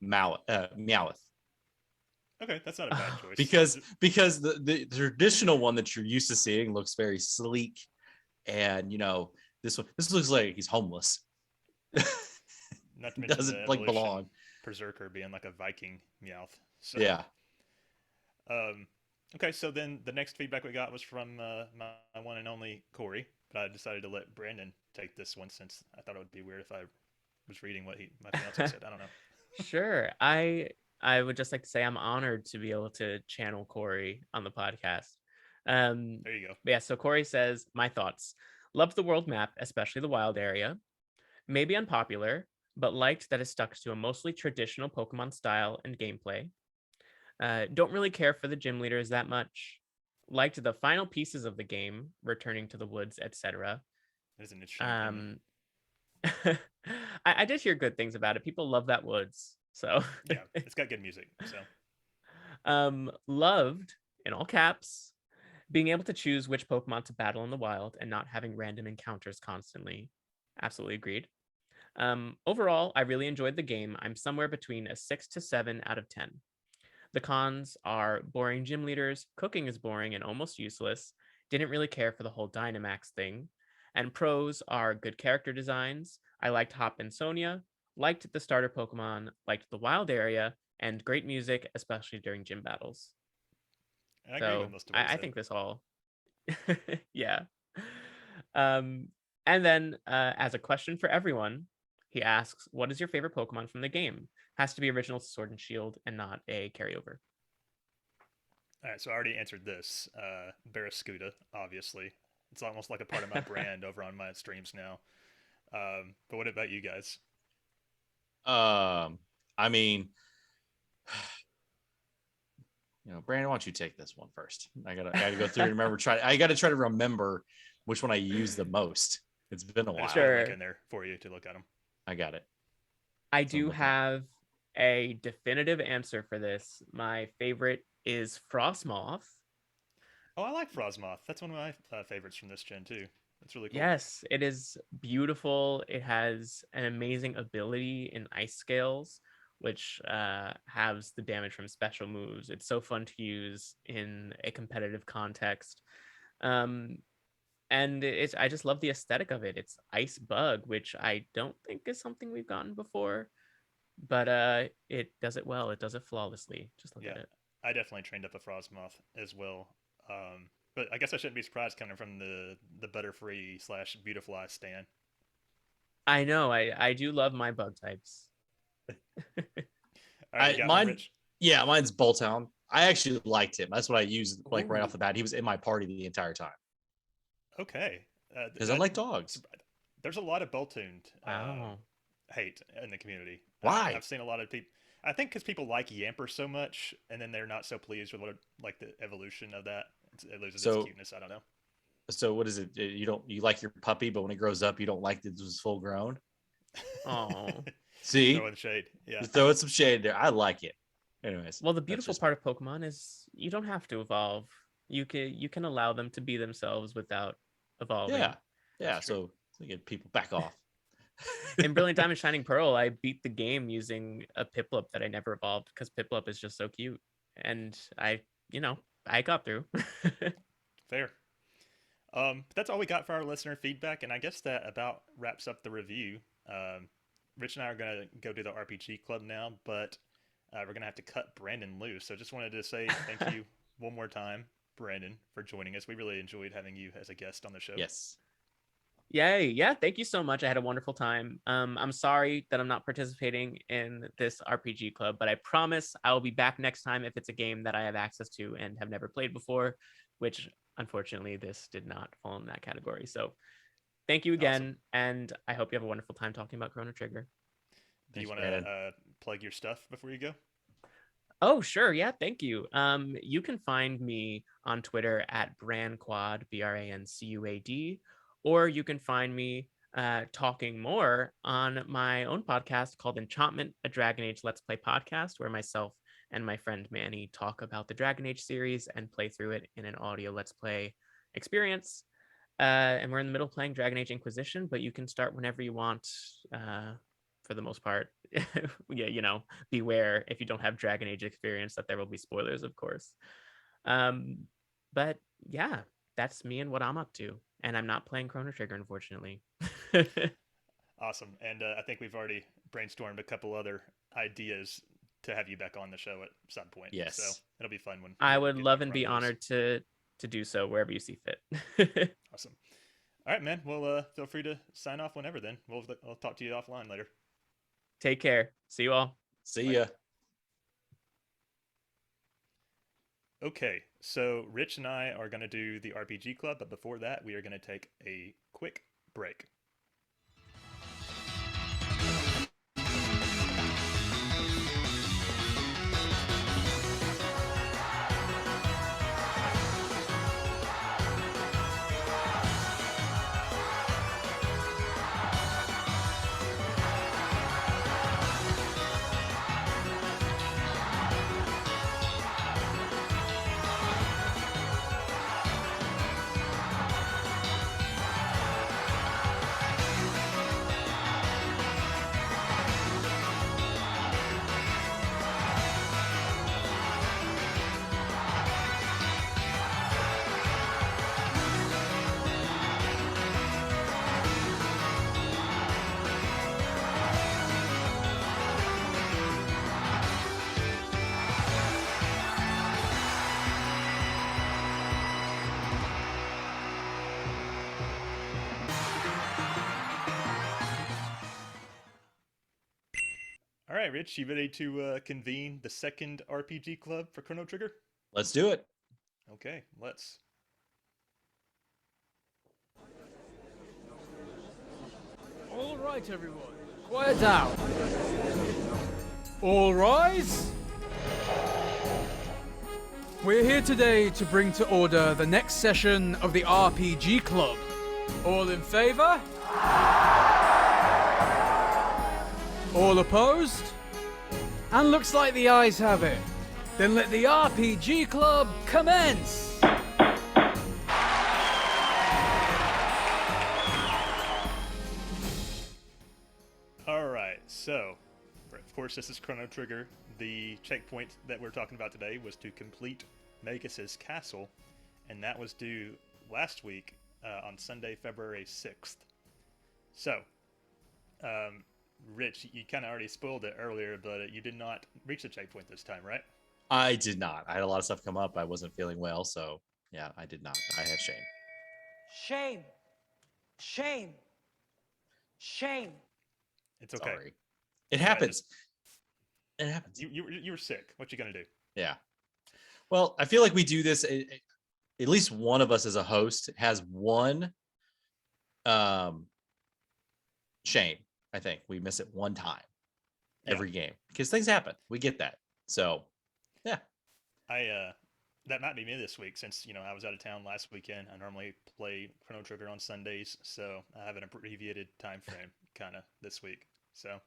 Meowth. Okay, that's not a bad choice. because the traditional one that you're used to seeing looks very sleek and this looks like he's homeless. Not to mention the Doesn't like evolution, belong. Berserker being like a Viking Meowth. So, Yeah. Okay, so then the next feedback we got was from my one and only Corey, but I decided to let Brandon take this one since I thought it would be weird if I was reading what my fiance said. I don't know. Sure. I would just like to say I'm honored to be able to channel Corey on the podcast. There you go. Yeah, so Corey says, my thoughts. Loved the world map, especially the wild area. Maybe unpopular, but liked that it stuck to a mostly traditional Pokemon style and gameplay. Don't really care for the gym leaders that much. Liked the final pieces of the game, returning to the woods, etc. That is an interesting opinion. I did hear good things about it. People love that woods. So Yeah, it's got good music. So loved, in all caps, being able to choose which Pokemon to battle in the wild and not having random encounters constantly. Absolutely agreed. Overall, I really enjoyed the game. I'm somewhere between a 6 to 7 out of 10. The cons are boring gym leaders, cooking is boring and almost useless, didn't really care for the whole Dynamax thing. And pros are good character designs. I liked Hop and Sonia, liked the starter Pokemon, liked the wild area, and great music, especially during gym battles. I agree with most of what you I said. think this all, yeah. And then as a question for everyone, he asks, what is your favorite Pokemon from the game? Has to be original to Sword and Shield and not a carryover. All right, so I already answered this. Barraskewda, obviously. It's almost like a part of my brand over on my streams now. But what about you guys? I mean, Brandon, why don't you take this one first? I gotta go through and remember. I gotta try to remember which one I use the most. It's been a while. Sure. Link in there for you to look at them. I got it. I do have a definitive answer for this. My favorite is Frostmoth. Oh, I like Frostmoth. That's one of my favorites from this gen too. That's really cool. Yes, it is beautiful. It has an amazing ability in Ice Scales, which halves the damage from special moves. It's so fun to use in a competitive context. And I just love the aesthetic of it. It's Ice Bug, which I don't think is something we've gotten before, but it does it well. It does it flawlessly. Just look at it. I definitely trained up a Frostmoth as well. But I guess I shouldn't be surprised coming from the Butterfree / Beautifly stan. I know. I do love my bug types. All right, mine's Bolthound. I actually liked him. That's what I used like right off the bat. He was in my party the entire time. Okay. Because I like dogs. There's a lot of Boltooned hate in the community. Why? I've seen a lot of people. I think because people like Yamper so much, and then they're not so pleased with like the evolution of that. It loses its cuteness. I don't know. So what is it? You like your puppy, but when it grows up, you don't like that it was full grown. Oh, see, throwing shade. Yeah, you're throwing some shade there. I like it. Anyways, well, the beautiful part of Pokemon is you don't have to evolve. You can allow them to be themselves without evolving. Yeah. So get people back off. In Brilliant Diamond Shining Pearl, I beat the game using a Piplup that I never evolved because Piplup is just so cute, and I got through. Fair. That's all we got for our listener feedback, and I guess that about wraps up the review. Rich and I are gonna go do the RPG Club now, but we're gonna have to cut Brandon loose. So just wanted to say thank you one more time, Brandon, for joining us. We really enjoyed having you as a guest on the show. Yes. Yay. Yeah, thank you so much. I had a wonderful time. I'm sorry that I'm not participating in this RPG Club, but I promise I will be back next time if it's a game that I have access to and have never played before, which unfortunately this did not fall in that category. So thank you again, awesome. And I hope you have a wonderful time talking about Chrono Trigger. Do you want to plug your stuff before you go? Oh, sure. Yeah, thank you. You can find me on Twitter at Branquad, BRANCUAD, or you can find me talking more on my own podcast called Enchantment, a Dragon Age Let's Play podcast, where myself and my friend Manny talk about the Dragon Age series and play through it in an audio Let's Play experience. And we're in the middle playing Dragon Age Inquisition, but you can start whenever you want, for the most part. Yeah, beware if you don't have Dragon Age experience that there will be spoilers, of course. But yeah, that's me and what I'm up to. And I'm not playing Chrono Trigger, unfortunately. Awesome. And I think we've already brainstormed a couple other ideas to have you back on the show at some point. Yes. So it'll be fun when I we would get love to and run be those. honored to do so wherever you see fit. Awesome. All right, man. Well, feel free to sign off whenever then. I'll talk to you offline later. Take care. See you all. See ya. Okay, so Rich and I are going to do the RPG Club, but before that, we are going to take a quick break. All right, Rich, you ready to convene the second RPG Club for Chrono Trigger? Let's do it. Okay, let's. All right, everyone. Quiet down. All rise. We're here today to bring to order the next session of the RPG Club. All in favor? All opposed? And looks like the ayes have it. Then let the RPG Club commence! All right, so, of course, this is Chrono Trigger. The checkpoint that we're talking about today was to complete Magus's castle, and that was due last week on Sunday, February 6th. So, Rich, you kind of already spoiled it earlier, but you did not reach the checkpoint this time, right? I did not. I had a lot of stuff come up. I wasn't feeling well, so yeah, I did not. I have shame. Shame. Shame. Shame. It's okay. Sorry. It happens. It happens. You were sick. What you gonna do? Yeah. Well, I feel like we do this. At least one of us as a host has one shame. I think we miss it one time every game because things happen. We get that. So, yeah. That might be me this week since I was out of town last weekend. I normally play Chrono Trigger on Sundays, so I have an abbreviated time frame kind of this week. So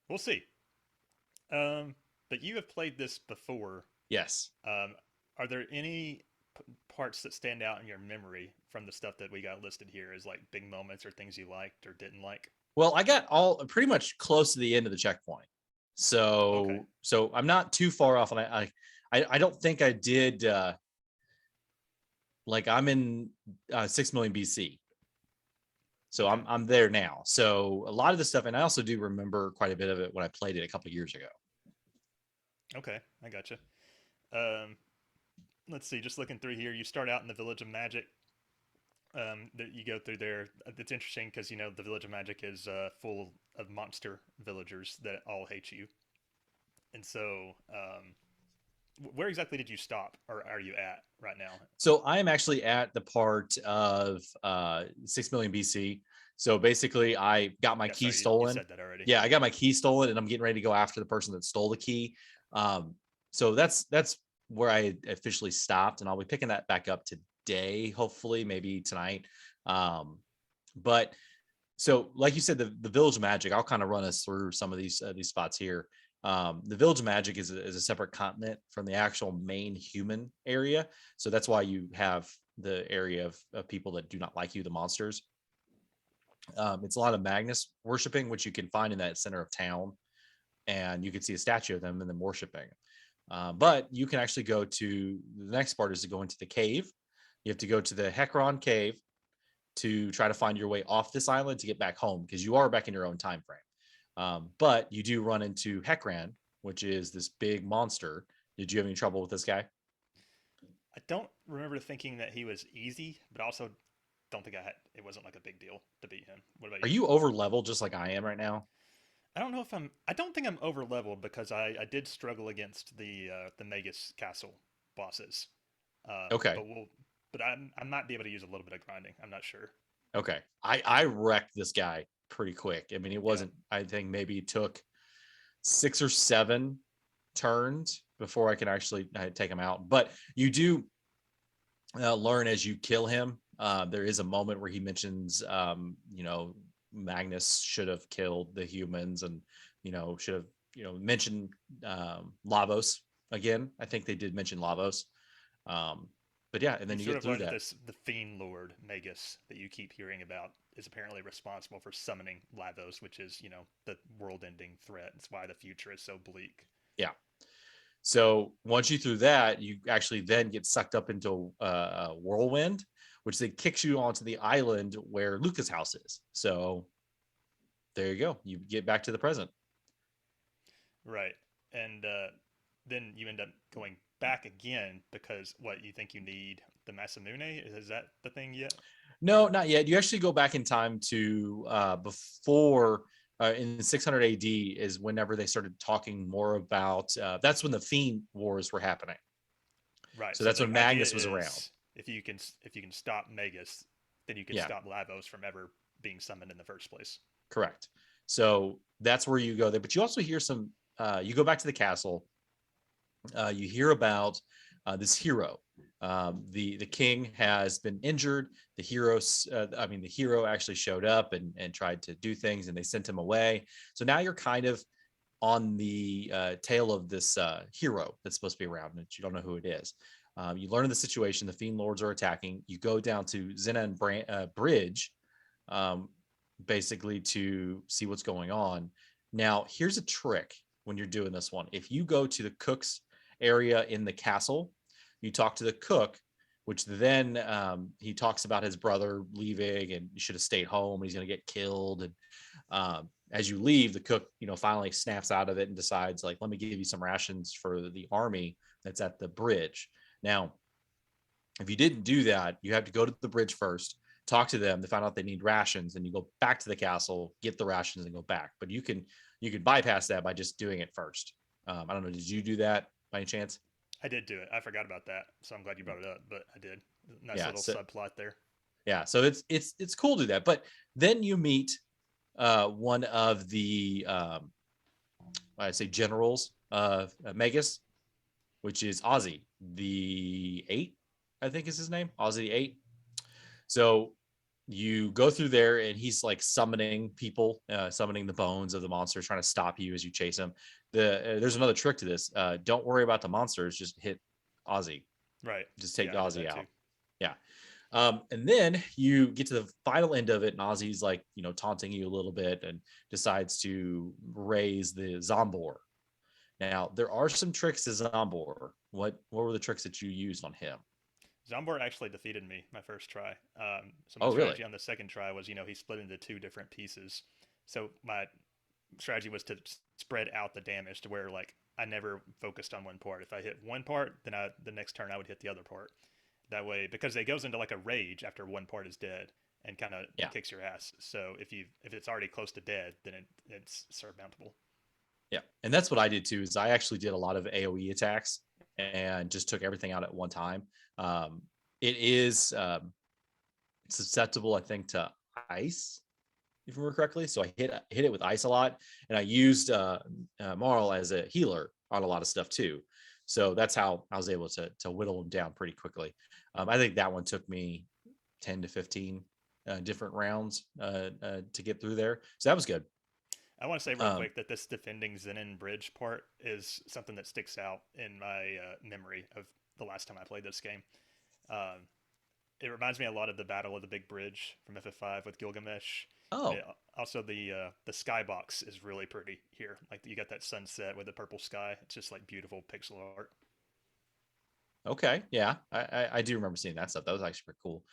we'll see. But you have played this before. Yes. Are there any parts that stand out in your memory from the stuff that we got listed here as like big moments or things you liked or didn't like? Well, I got all pretty much close to the end of the checkpoint. So I'm not too far off, and I don't think I did like I'm in 6 million BC. So I'm there now. So a lot of the stuff, and I also do remember quite a bit of it when I played it a couple of years ago. Okay, I gotcha. Let's see, just looking through here, you start out in the Village of Magic. That you go through there. It's interesting because the Village of Magic is full of monster villagers that all hate you. And so, where exactly did you stop, or are you at right now? So I am actually at the part of 6 million BC. So basically, I got my key stolen. You said that already. Yeah, I got my key stolen, and I'm getting ready to go after the person that stole the key. So that's where I officially stopped, and I'll be picking that back up today, hopefully, maybe tonight. But so, like you said, the Village of Magic, I'll kind of run us through some of these spots here. The Village of Magic is a separate continent from the actual main human area. So that's why you have the area of people that do not like you, the monsters. It's a lot of Magus worshiping, which you can find in that center of town, and you can see a statue of them and them worshiping. But you can actually go to the next part is to go into the cave. You have to go to the Hecron cave, to try to find your way off this island to get back home because you are back in your own time frame. But you do run into Hekran, which is this big monster. Did you have any trouble with this guy? I don't remember thinking that he was easy, but also don't think it wasn't like a big deal to beat him. What about Are you? you over leveled just like I am right now? I don't know if I don't think I'm over leveled because I did struggle against the Magus Castle bosses. Okay. But I might be able to use a little bit of grinding. I'm not sure. Okay. I wrecked this guy pretty quick. I mean, it wasn't, I think maybe it took 6 or 7 turns before I can actually take him out. But you do learn as you kill him. There is a moment where he mentions, Magnus should have killed the humans and, should have, mentioned Lavos again. I think they did mention Lavos. But yeah, and then you sort get of through learned that. the Fiend Lord Magus that you keep hearing about is apparently responsible for summoning Lavos, which is, the world-ending threat. It's why the future is so bleak. Yeah. So once you through that, you actually then get sucked up into a whirlwind, which then kicks you onto the island where Luca's house is. So there you go. You get back to the present. Right. And then you end up going back again because you think you need the Masamune? Is that the thing yet? No, not yet. You actually go back in time to before in 600 AD is whenever they started talking more about. That's when the Fiend Wars were happening. Right. So that's when Magnus was is, around. If you can stop Magus, then you can stop Lavos from ever being summoned in the first place. Correct. So that's where you go there. But you also hear some. You go back to the castle. You hear about this hero. The king has been injured. The hero actually showed up and tried to do things, and they sent him away. So now you're kind of on the tail of this hero that's supposed to be around, and you don't know who it is. You learn the situation. The Fiend Lords are attacking. You go down to Zena and Bridge, basically to see what's going on. Now, here's a trick when you're doing this one. If you go to the cook's area in the castle, you talk to the cook, which then he talks about his brother leaving and you should have stayed home. He's going to get killed. And as you leave, the cook, finally snaps out of it and decides, like, let me give you some rations for the army that's at the bridge. Now, if you didn't do that, you have to go to the bridge first, talk to them. They find out they need rations, and you go back to the castle, get the rations, and go back. But you can bypass that by just doing it first. I don't know. Did you do that by any chance? I did do it. I forgot about that, so I'm glad you brought it up. But I did. Nice little subplot there. Yeah, so it's cool to do that. But then you meet one of the I'd say generals of Magus, which is Ozzy the 8, I think is his name, Ozzy the 8. So you go through there, and he's like summoning people, summoning the bones of the monsters, trying to stop you as you chase him. There's another trick to this. Don't worry about the monsters. Just hit Ozzy. Right. Just take Ozzy out. Too. Yeah. And then you get to the final end of it, and Ozzy's like, taunting you a little bit and decides to raise the Zombor. Now, there are some tricks to Zombor. What were the tricks that you used on him? Zombor actually defeated me my first try. So my strategy on the second try was, he split into 2 different pieces. So my strategy was to spread out the damage to where, like, I never focused on one part. If I hit one part, then the next turn I would hit the other part. That way, because it goes into like a rage after one part is dead and kind of kicks your ass. So if it's already close to dead, then it's surmountable. Yeah, and that's what I did too. Is I actually did a lot of AOE attacks and just took everything out at one time. It is susceptible, I think, to ice, if I remember correctly. So I hit it with ice a lot, and I used Marl as a healer on a lot of stuff too. So that's how I was able to whittle them down pretty quickly. I think that one took me 10 to 15 different rounds to get through there. So that was good. I want to say real quick that this defending Zenin Bridge part is something that sticks out in my memory of the last time I played this game. It reminds me a lot of the Battle of the Big Bridge from FF5 with Gilgamesh. Oh. Also, the skybox is really pretty here. Like, you got that sunset with the purple sky. It's just like beautiful pixel art. Okay, yeah, I do remember seeing that stuff. That was actually pretty cool.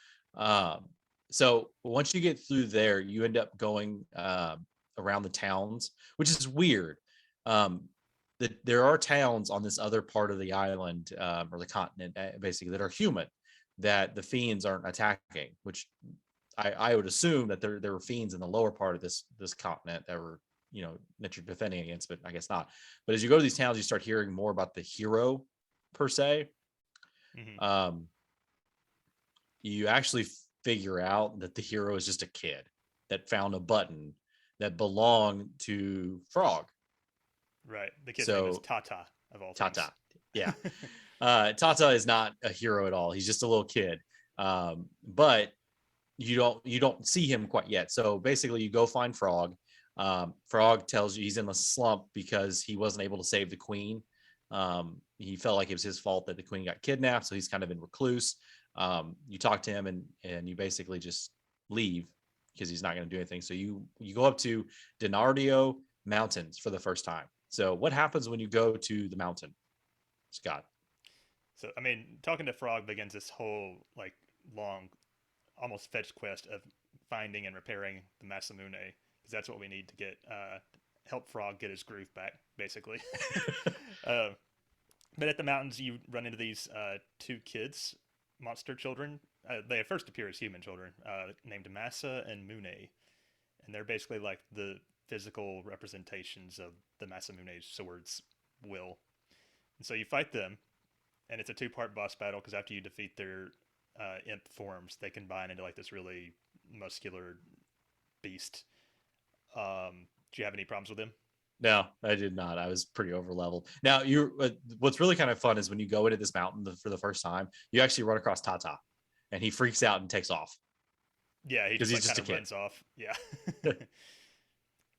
So once you get through there, you end up going around the towns, which is weird. There are towns on this other part of the island or the continent, basically, that are human, that the fiends aren't attacking. Which I would assume that there were fiends in the lower part of this continent that were, that you're defending against, but I guess not. But as you go to these towns, you start hearing more about the hero per se. Mm-hmm. You actually figure out that the hero is just a kid that found a button that belonged to Frog. Right. The kid's name is Tata, of all things. Tata. Yeah. Tata is not a hero at all. He's just a little kid. But you don't see him quite yet. So basically you go find Frog. Frog tells you he's in a slump because he wasn't able to save the queen. He felt like it was his fault that the queen got kidnapped, so he's kind of been recluse. You talk to him and you basically just leave because he's not going to do anything. So you go up to Denardio Mountains for the first time. So what happens when you go to the mountain, Scott? So, I mean, talking to Frog begins this whole, like, long, almost fetch quest of finding and repairing the Masamune, because that's what we need to get, help Frog get his groove back, basically. But at the mountains, you run into these two kids, monster children. They at first appear as human children, named Masa and Mune. And they're basically like the physical representations of the Masamune's sword's will. And so you fight them, and it's a two-part boss battle, because after you defeat their imp forms, they combine into like this really muscular beast. Do you have any problems with them? No, I did not. I was pretty over leveled. Now, what's really kind of fun is when you go into this mountain for the first time, you actually run across Tata, and he freaks out and takes off. Yeah, he just kind of runs off. Yeah.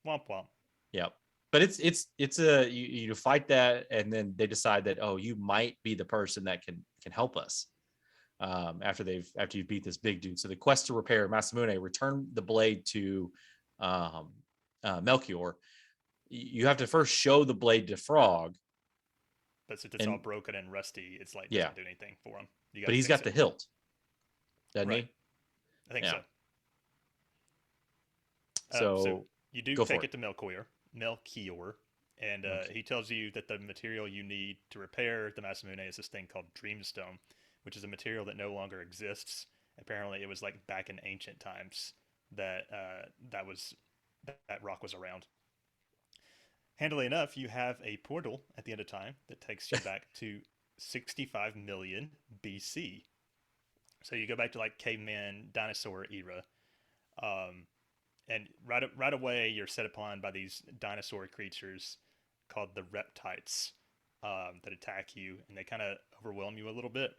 Womp womp. Yeah, but it's a you fight that, and then they decide that, oh, you might be the person that can help us. After you've beat this big dude. So the quest to repair Masamune, return the blade to Melchior. You have to first show the blade to Frog. But since it's all broken and rusty, it's like doesn't do anything for him. But he's got the hilt, doesn't he? I think so. So you do take it to Melchior, and he tells you that the material you need to repair the Masamune is this thing called Dreamstone, which is a material that no longer exists. Apparently, it was like back in ancient times that that rock was around. Handily enough, you have a portal at the end of time that takes you back to 65 million BC. So you go back to like caveman dinosaur era. And right away, you're set upon by these dinosaur creatures called the Reptites that attack you, and they kind of overwhelm you a little bit.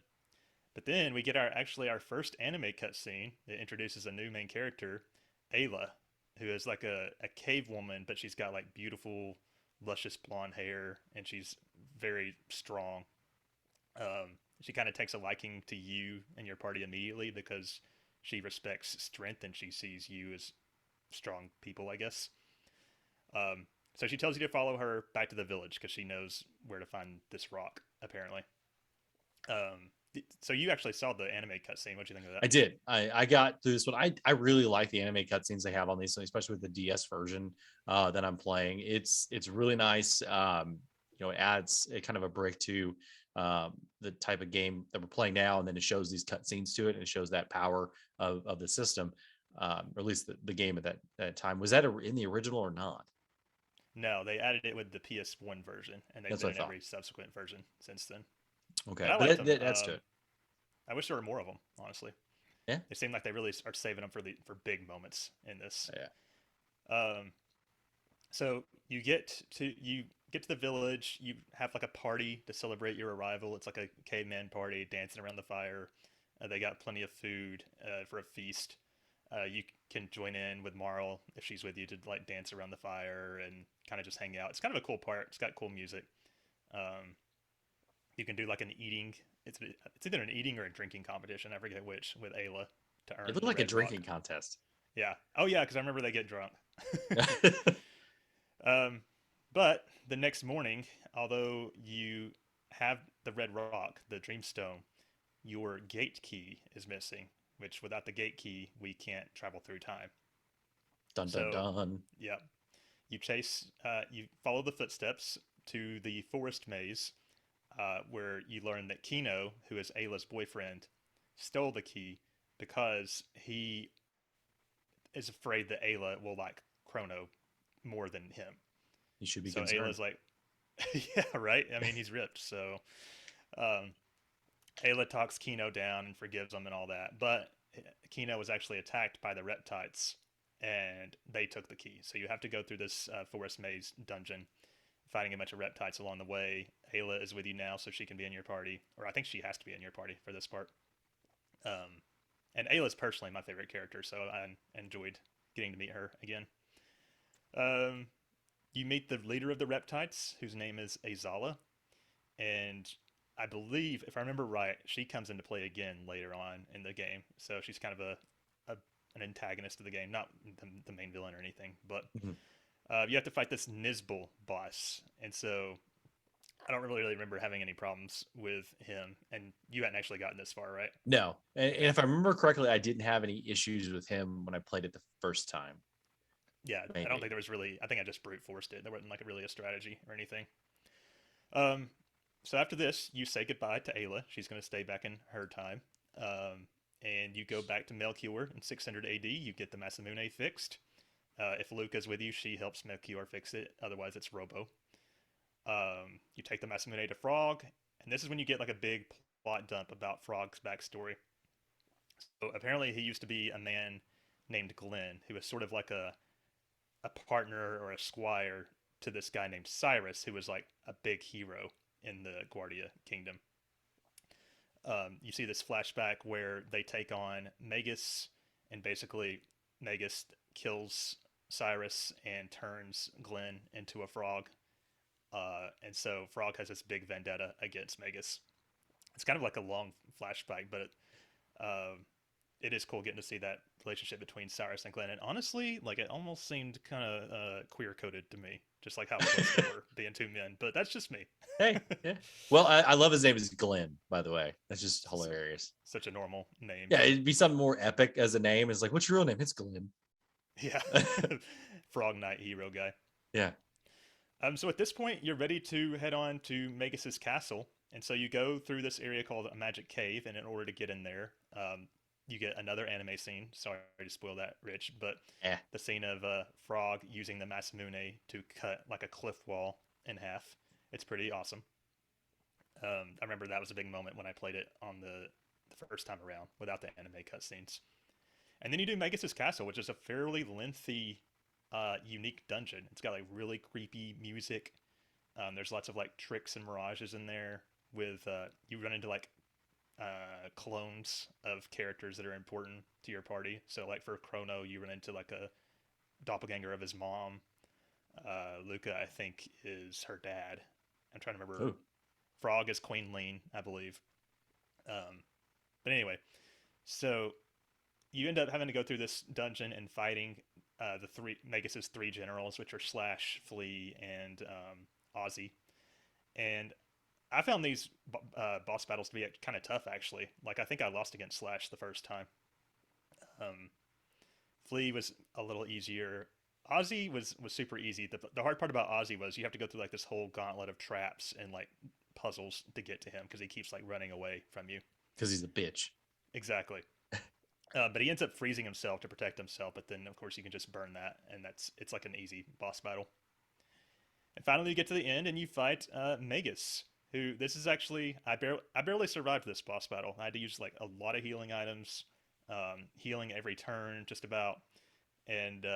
But then we get our first anime cutscene that introduces a new main character, Ayla, who is like a cave woman, but she's got like beautiful, luscious blonde hair, and she's very strong. She kind of takes a liking to you and your party immediately because she respects strength and she sees you as strong people, I guess. So she tells you to follow her back to the village because she knows where to find this rock, apparently. So you actually saw the anime cutscene. What do you think of that? I did. I got through this one. I really like the anime cutscenes they have on these, especially with the DS version that I'm playing. It's really nice. It adds a kind of a break to the type of game that we're playing now, and then it shows these cutscenes to it, and it shows that power of the system, or at least the game at that time. Was that in the original or not? No, they added it with the PS1 version, and they've done every subsequent version since then. Okay, but that's good. I wish there were more of them, honestly. Yeah, it seemed like they really are saving them for big moments in this. Yeah. So you get to the village. You have like a party to celebrate your arrival. It's like a caveman party, dancing around the fire. They got plenty of food for a feast. You can join in with Marl if she's with you to like dance around the fire and kind of just hang out. It's kind of a cool part. It's got cool music. You can do like an eating. It's either an eating or a drinking competition. I forget which, with Ayla to earn. It looked like a drinking contest. Yeah. Oh yeah, because I remember they get drunk. But the next morning, although you have the red rock, the Dreamstone, your gate key is missing. which without the gate key, we can't travel through time. Dun dun dun. Yep. You follow the footsteps to the forest maze, where you learn that Kino, who is Ayla's boyfriend, stole the key because he is afraid that Ayla will like Chrono more than him. You should be so concerned. Ayla's like, yeah, right? I mean, he's ripped, so Ayla talks Kino down and forgives him and all that, but Kino was actually attacked by the reptites, and they took the key. So you have to go through this forest maze dungeon, fighting a bunch of reptites along the way. Ayla is with you now, so she can be in your party, or I think she has to be in your party for this part. And Ayla's personally my favorite character, so I enjoyed getting to meet her again. You meet the leader of the reptites, whose name is Azala, and I believe, if I remember right, she comes into play again later on in the game. So she's kind of an antagonist of the game, not the main villain or anything. But you have to fight this Nizbal boss, and so I don't really remember having any problems with him. And you hadn't actually gotten this far, right? No, and if I remember correctly, I didn't have any issues with him when I played it the first time. Yeah, Maybe. I don't think there was really. I think I just brute forced it. There wasn't like really a strategy or anything. So after this, you say goodbye to Ayla. She's going to stay back in her time. And you go back to Melchior in 600 AD. You get the Masamune fixed. If Luca's with you, she helps Melchior fix it. Otherwise, it's Robo. You take the Masamune to Frog. And this is when you get like a big plot dump about Frog's backstory. So apparently he used to be a man named Glenn, who was sort of like a partner or a squire to this guy named Cyrus, who was like a big hero in the Guardia Kingdom. You see this flashback where they take on Magus, and basically Magus kills Cyrus and turns Glenn into a frog. And so Frog has this big vendetta against Magus. It's kind of like a long flashback, but it is cool getting to see that relationship between Cyrus and Glenn. And honestly, like it almost seemed kind of queer-coded to me, just like how close they were being two men. But that's just me. Hey, yeah. Well, I love his name is Glenn, by the way. That's just hilarious. Such a normal name. Yeah, it'd be something more epic as a name. It's like, what's your real name? It's Glenn. Yeah. Frog Knight hero guy. Yeah. So at this point, you're ready to head on to Magus's castle. And so you go through this area called a magic cave, and in order to get in there, you get another anime scene. Sorry to spoil that, Rich, but the scene of Frog using the Masamune to cut like a cliff wall in half. It's pretty awesome. I remember that was a big moment when I played it on the first time around without the anime cutscenes. And then you do Magus's castle, which is a fairly lengthy, unique dungeon. It's got like really creepy music. There's lots of like tricks and mirages in there. With you run into like clones of characters that are important to your party. So like for Chrono, you run into like a doppelganger of his mom. Luca, I think, is her dad. I'm trying to remember. Ooh. Frog is Queen Lean, I believe. But anyway, so you end up having to go through this dungeon and fighting Magus's three generals, which are Slash, Flea, and Ozzy. And I found these boss battles to be kind of tough, actually. Like, I think I lost against Slash the first time. Flea was a little easier. Ozzy was super easy. The hard part about Ozzy was you have to go through like this whole gauntlet of traps and like puzzles to get to him because he keeps like running away from you. Because he's a bitch. Exactly. But he ends up freezing himself to protect himself. But then, of course, you can just burn that, and it's like an easy boss battle. And finally, you get to the end, and you fight Magus, who this is actually I barely survived this boss battle. I had to use like a lot of healing items, healing every turn, just about. And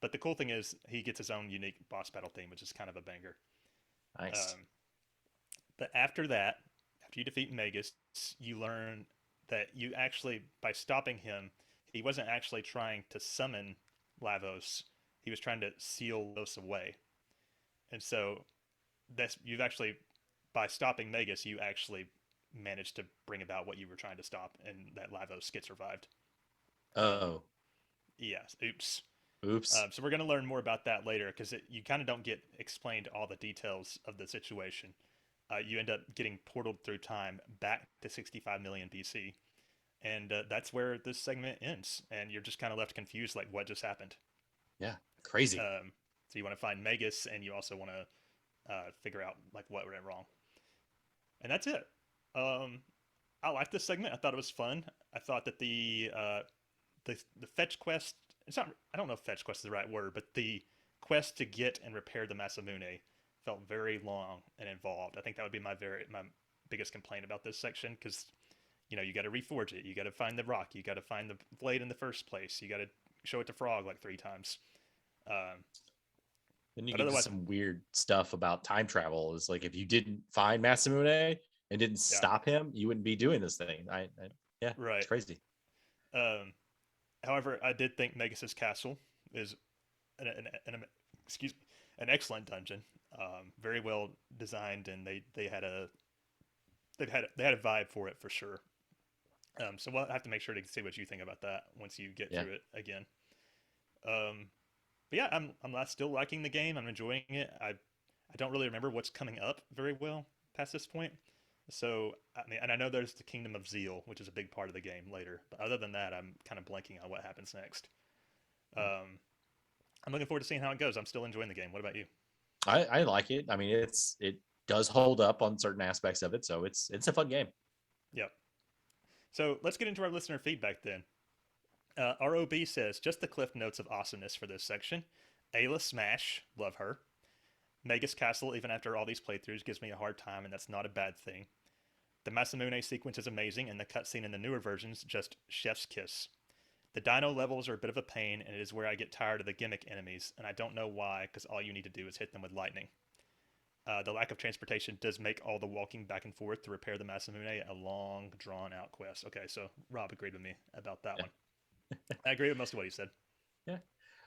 but the cool thing is he gets his own unique boss battle theme, which is kind of a banger. Nice. But after that, after you defeat Magus, you learn that you actually, by stopping him, he wasn't actually trying to summon Lavos. He was trying to seal Lavos away. And so you've actually, by stopping Magus, you actually managed to bring about what you were trying to stop, and that Lavos gets revived. Oh. Yes. Oops. So we're going to learn more about that later, because you kind of don't get explained all the details of the situation. You end up getting portaled through time back to 65 million BC. And that's where this segment ends. And you're just kind of left confused, like, what just happened? Yeah, crazy. So you want to find Magus, and you also want to figure out, like, what went wrong. And that's it. I liked this segment. I thought it was fun. I thought that the fetch quest, it's not, I don't know if fetch quest is the right word, but the quest to get and repair the Masamune felt very long and involved. I think that would be my biggest complaint about this section, because you got to reforge it, you got to find the rock, you got to find the blade in the first place, you got to show it to Frog like 3 times. Then you get some weird stuff about time travel. It's like if you didn't find Masamune and didn't stop him, you wouldn't be doing this thing. Yeah, right. It's crazy. However, I did think Magus's castle is an excellent dungeon. Very well designed, and they had a vibe for it for sure. So we'll have to make sure to see what you think about that once you get through it again. But yeah, I'm still liking the game. I'm enjoying it. I don't really remember what's coming up very well past this point. So, I mean, and I know there's the Kingdom of Zeal, which is a big part of the game later. But other than that, I'm kind of blanking on what happens next. I'm looking forward to seeing how it goes. I'm still enjoying the game. What about you? I like it. I mean, it does hold up on certain aspects of it, so it's a fun game. Yep. So let's get into our listener feedback then. ROB says, just the cliff notes of awesomeness for this section. Ayla smash, love her. Magus Castle, even after all these playthroughs, gives me a hard time, and that's not a bad thing. The Masamune sequence is amazing, and the cutscene in the newer versions, just chef's kiss. The dino levels are a bit of a pain, and it is where I get tired of the gimmick enemies, and I don't know why, because all you need to do is hit them with lightning. The lack of transportation does make all the walking back and forth to repair the Masamune a long, drawn-out quest. Okay, so Rob agreed with me about that one. I agree with most of what he said. Yeah.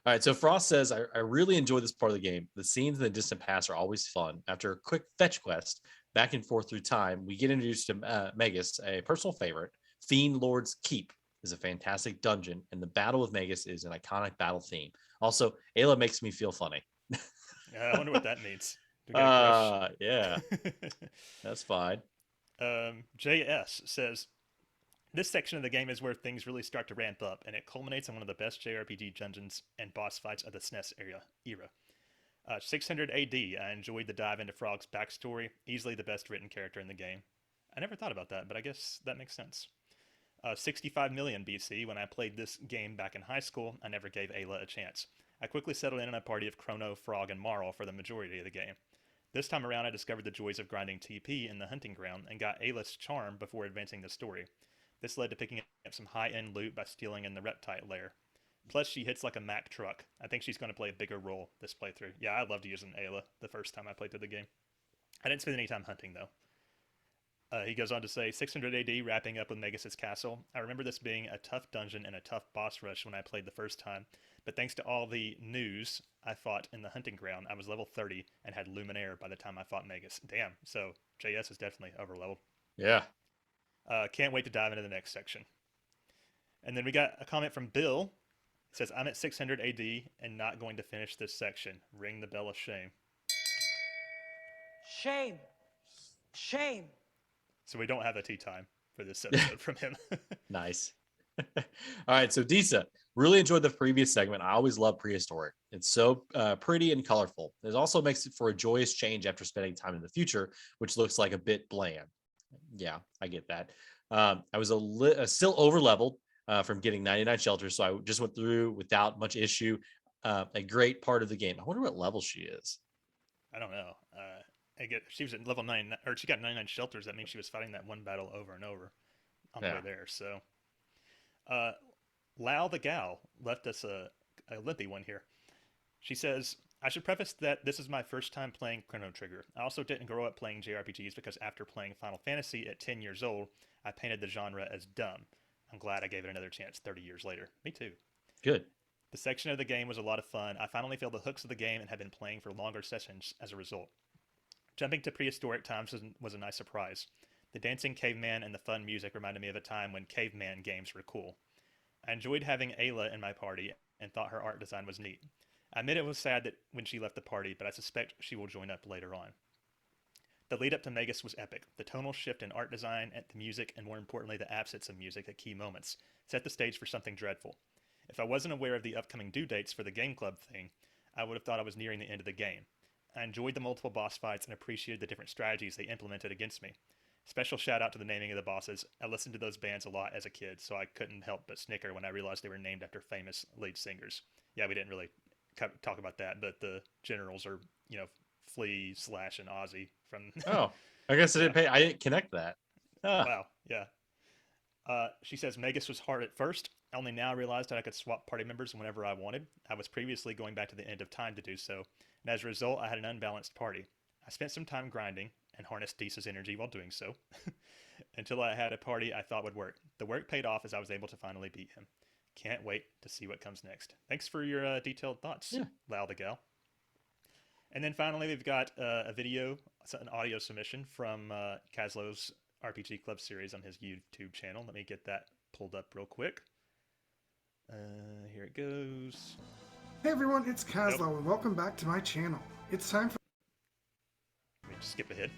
All right, so Frost says, I really enjoy this part of the game. The scenes in the distant past are always fun. After a quick fetch quest, back and forth through time, we get introduced to Magus, a personal favorite. Fiend Lord's Keep is a fantastic dungeon, and the battle with Magus is an iconic battle theme. Also, Ayla makes me feel funny. I wonder what that means. Yeah, that's fine. JS says, this section of the game is where things really start to ramp up, and it culminates in one of the best JRPG dungeons and boss fights of the SNES era. 600 AD, I enjoyed the dive into Frog's backstory, easily the best written character in the game. I never thought about that, but I guess that makes sense. 65 million BC, when I played this game back in high school, I never gave Ayla a chance. I quickly settled in on a party of Chrono, Frog, and Marl for the majority of the game. This time around, I discovered the joys of grinding TP in the hunting ground and got Ayla's charm before advancing the story. This led to picking up some high-end loot by stealing in the Reptite lair. Plus, she hits like a Mack truck. I think she's going to play a bigger role this playthrough. Yeah, I loved using Ayla the first time I played through the game. I didn't spend any time hunting, though. He goes on to say, 600 AD wrapping up with Magus's castle. I remember this being a tough dungeon and a tough boss rush when I played the first time, but thanks to all the news I fought in the hunting ground, I was level 30 and had Luminaire by the time I fought Magus. Damn, so JS is definitely over-leveled. Yeah. Can't wait to dive into the next section. And then we got a comment from Bill. It says, I'm at 600 AD and not going to finish this section. Ring the bell of shame. Shame. Shame. So we don't have a tea time for this episode from him. Nice. All right, so Disa, really enjoyed the previous segment. I always love prehistoric. It's so pretty and colorful. It also makes it for a joyous change after spending time in the future, which looks like a bit bland. Yeah, I get that. I was still over leveled from getting 99 shelters, so I just went through without much issue. A great part of the game. I wonder what level she is. I don't know. She was at level 9, or she got 99 shelters. That means she was fighting that one battle over and over on the way there. So, Lao the Gal left us a lengthy one here. She says, I should preface that this is my first time playing Chrono Trigger. I also didn't grow up playing JRPGs because after playing Final Fantasy at 10 years old, I painted the genre as dumb. I'm glad I gave it another chance 30 years later. Me too. Good. The section of the game was a lot of fun. I finally feel the hooks of the game and have been playing for longer sessions as a result. Jumping to prehistoric times was a nice surprise. The dancing caveman and the fun music reminded me of a time when caveman games were cool. I enjoyed having Ayla in my party and thought her art design was neat. I admit it was sad that when she left the party, but I suspect she will join up later on. The lead up to Magus was epic. The tonal shift in art design, and the music, and more importantly, the absence of music at key moments, set the stage for something dreadful. If I wasn't aware of the upcoming due dates for the game club thing, I would have thought I was nearing the end of the game. I enjoyed the multiple boss fights and appreciated the different strategies they implemented against me. Special shout out to the naming of the bosses. I listened to those bands a lot as a kid, so I couldn't help but snicker when I realized they were named after famous lead singers. Yeah, we didn't really talk about that, but the generals are, Flea, Slash, and Ozzy from. Oh, I guess I didn't connect that. Ah. Wow, yeah. She says Magus was hard at first. Only now I realized that I could swap party members whenever I wanted. I was previously going back to the end of time to do so, and as a result, I had an unbalanced party. I spent some time grinding and harnessed Deesa's energy while doing so, until I had a party I thought would work. The work paid off as I was able to finally beat him. Can't wait to see what comes next. Thanks for your detailed thoughts, Lau the Gal. And then finally, we've got a video, an audio submission from Kazlo's RPG Club series on his YouTube channel. Let me get that pulled up real quick. Here it goes. Hey everyone, it's Kazlo, and welcome back to my channel. It's time for... Let me just skip ahead.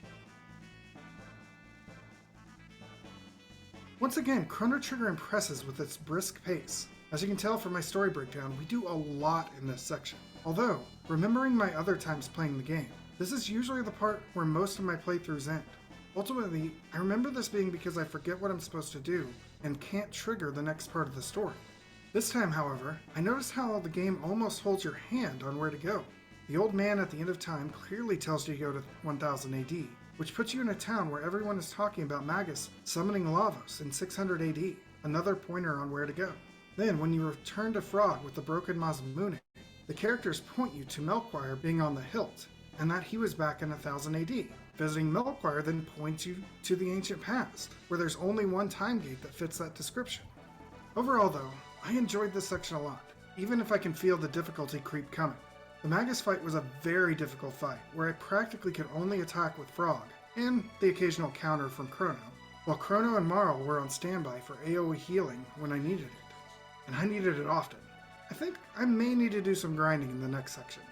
Once again, Chrono Trigger impresses with its brisk pace. As you can tell from my story breakdown, we do a lot in this section. Although, remembering my other times playing the game, this is usually the part where most of my playthroughs end. Ultimately, I remember this being because I forget what I'm supposed to do and can't trigger the next part of the story. This time, however, I noticed how the game almost holds your hand on where to go. The old man at the end of time clearly tells you to go to 1000 AD, which puts you in a town where everyone is talking about Magus summoning Lavos in 600 AD, another pointer on where to go. Then, when you return to Frog with the broken Masamune, the characters point you to Melchior being on the hilt, and that he was back in 1000 AD. Visiting Melchior then points you to the ancient past, where there's only one time gate that fits that description. Overall though, I enjoyed this section a lot, even if I can feel the difficulty creep coming. The Magus fight was a very difficult fight, where I practically could only attack with Frog, and the occasional counter from Chrono, while Chrono and Marl were on standby for AoE healing when I needed it. And I needed it often. I think I may need to do some grinding in the next section.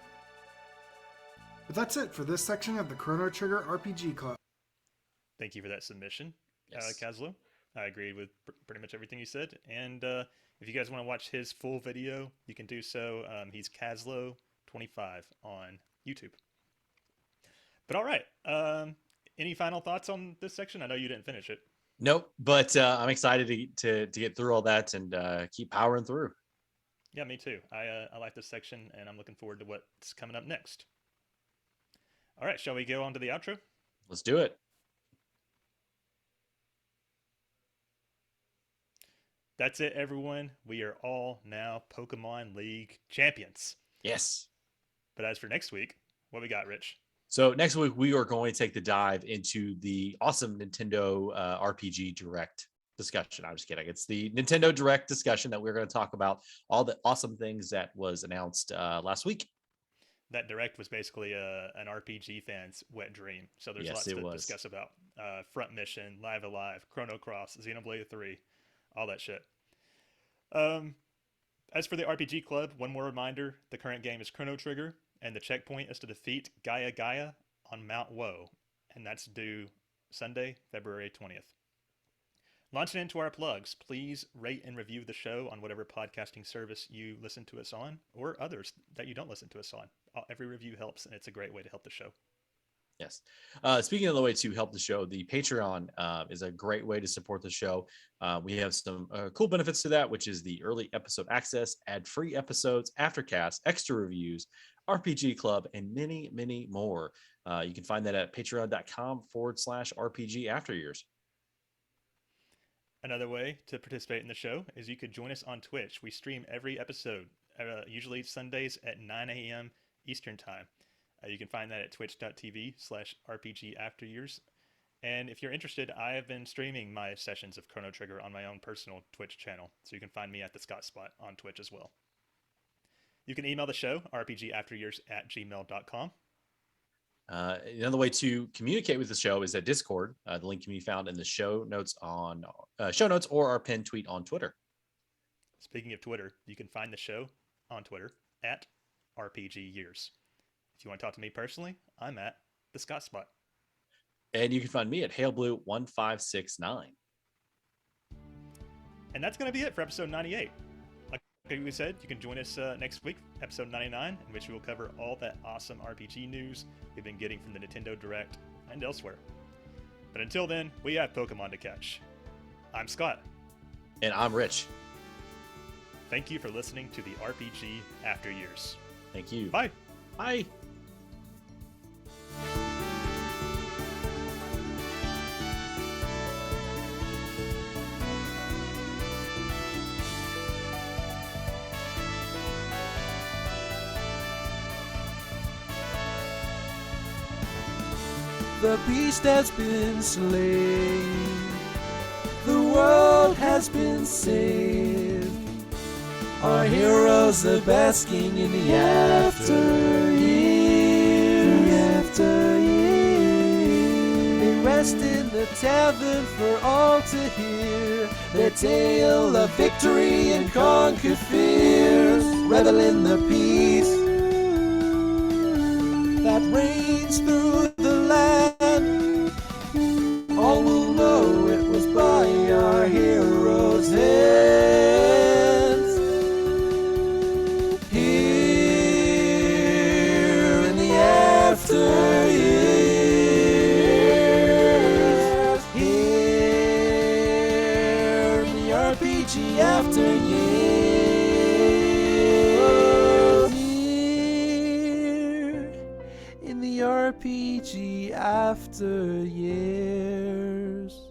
But that's it for this section of the Chrono Trigger RPG Club. Thank you for that submission, Yes. Kazlo. I agree with pretty much everything you said. And if you guys want to watch his full video, you can do so. He's Kazlo25 on YouTube. But all right. Any final thoughts on this section? I know you didn't finish it. Nope, but I'm excited to get through all that and keep powering through. Yeah, me too. I like this section, and I'm looking forward to what's coming up next. All right, shall we go on to the outro? Let's do it. That's it, everyone. We are all now Pokemon League champions. Yes. But as for next week, what we got, Rich? So next week, we are going to take the dive into the awesome Nintendo RPG Direct discussion. I'm just kidding. It's the Nintendo Direct discussion that we're going to talk about all the awesome things that was announced last week. That Direct was basically an RPG fan's wet dream. So there's lots to discuss about. Front Mission, Live Alive, Chrono Cross, Xenoblade 3, all that shit. As for the RPG Club, one more reminder, the current game is Chrono Trigger, and the checkpoint is to defeat Gaia on Mount Woe, and that's due Sunday, February 20th. Launching into our plugs, please rate and review the show on whatever podcasting service you listen to us on, or others that you don't listen to us on. Every review helps, and it's a great way to help the show. Yes. Speaking of the way to help the show, the Patreon is a great way to support the show. We have some cool benefits to that, which is the early episode access, ad-free episodes, aftercast, extra reviews, RPG Club, and many, many more. You can find that at patreon.com/RPG Afteryears. Another way to participate in the show is you could join us on Twitch. We stream every episode, usually Sundays at 9 a.m. Eastern Time. You can find that at twitch.tv/RPG Afteryears. And if you're interested, I have been streaming my sessions of Chrono Trigger on my own personal Twitch channel. So you can find me at the Scott Spot on Twitch as well. You can email the show, rpgafteryears@gmail.com. Another way to communicate with the show is at Discord. The link can be found in the show notes or our pinned tweet on Twitter. Speaking of Twitter, you can find the show on Twitter at RPG Years. If you want to talk to me personally, I'm at the Scott Spot. And you can find me at HaleBlue1569. And that's going to be it for episode 98. Like we said, you can join us next week, episode 99, in which we will cover all that awesome RPG news we've been getting from the Nintendo Direct and elsewhere. But until then, we have Pokemon to catch. I'm Scott. And I'm Rich. Thank you for listening to the RPG After Years. Thank you. Bye. Bye. The beast has been slain. The world has been saved. Our heroes are basking in the after years. They rest in the tavern for all to hear. Their tale of victory and conquered fears. Revel in the peace that reigns through the land. All will know it was by our heroes' hands. Here in the after years. Here in the RPG after years. Here in the RPG after years.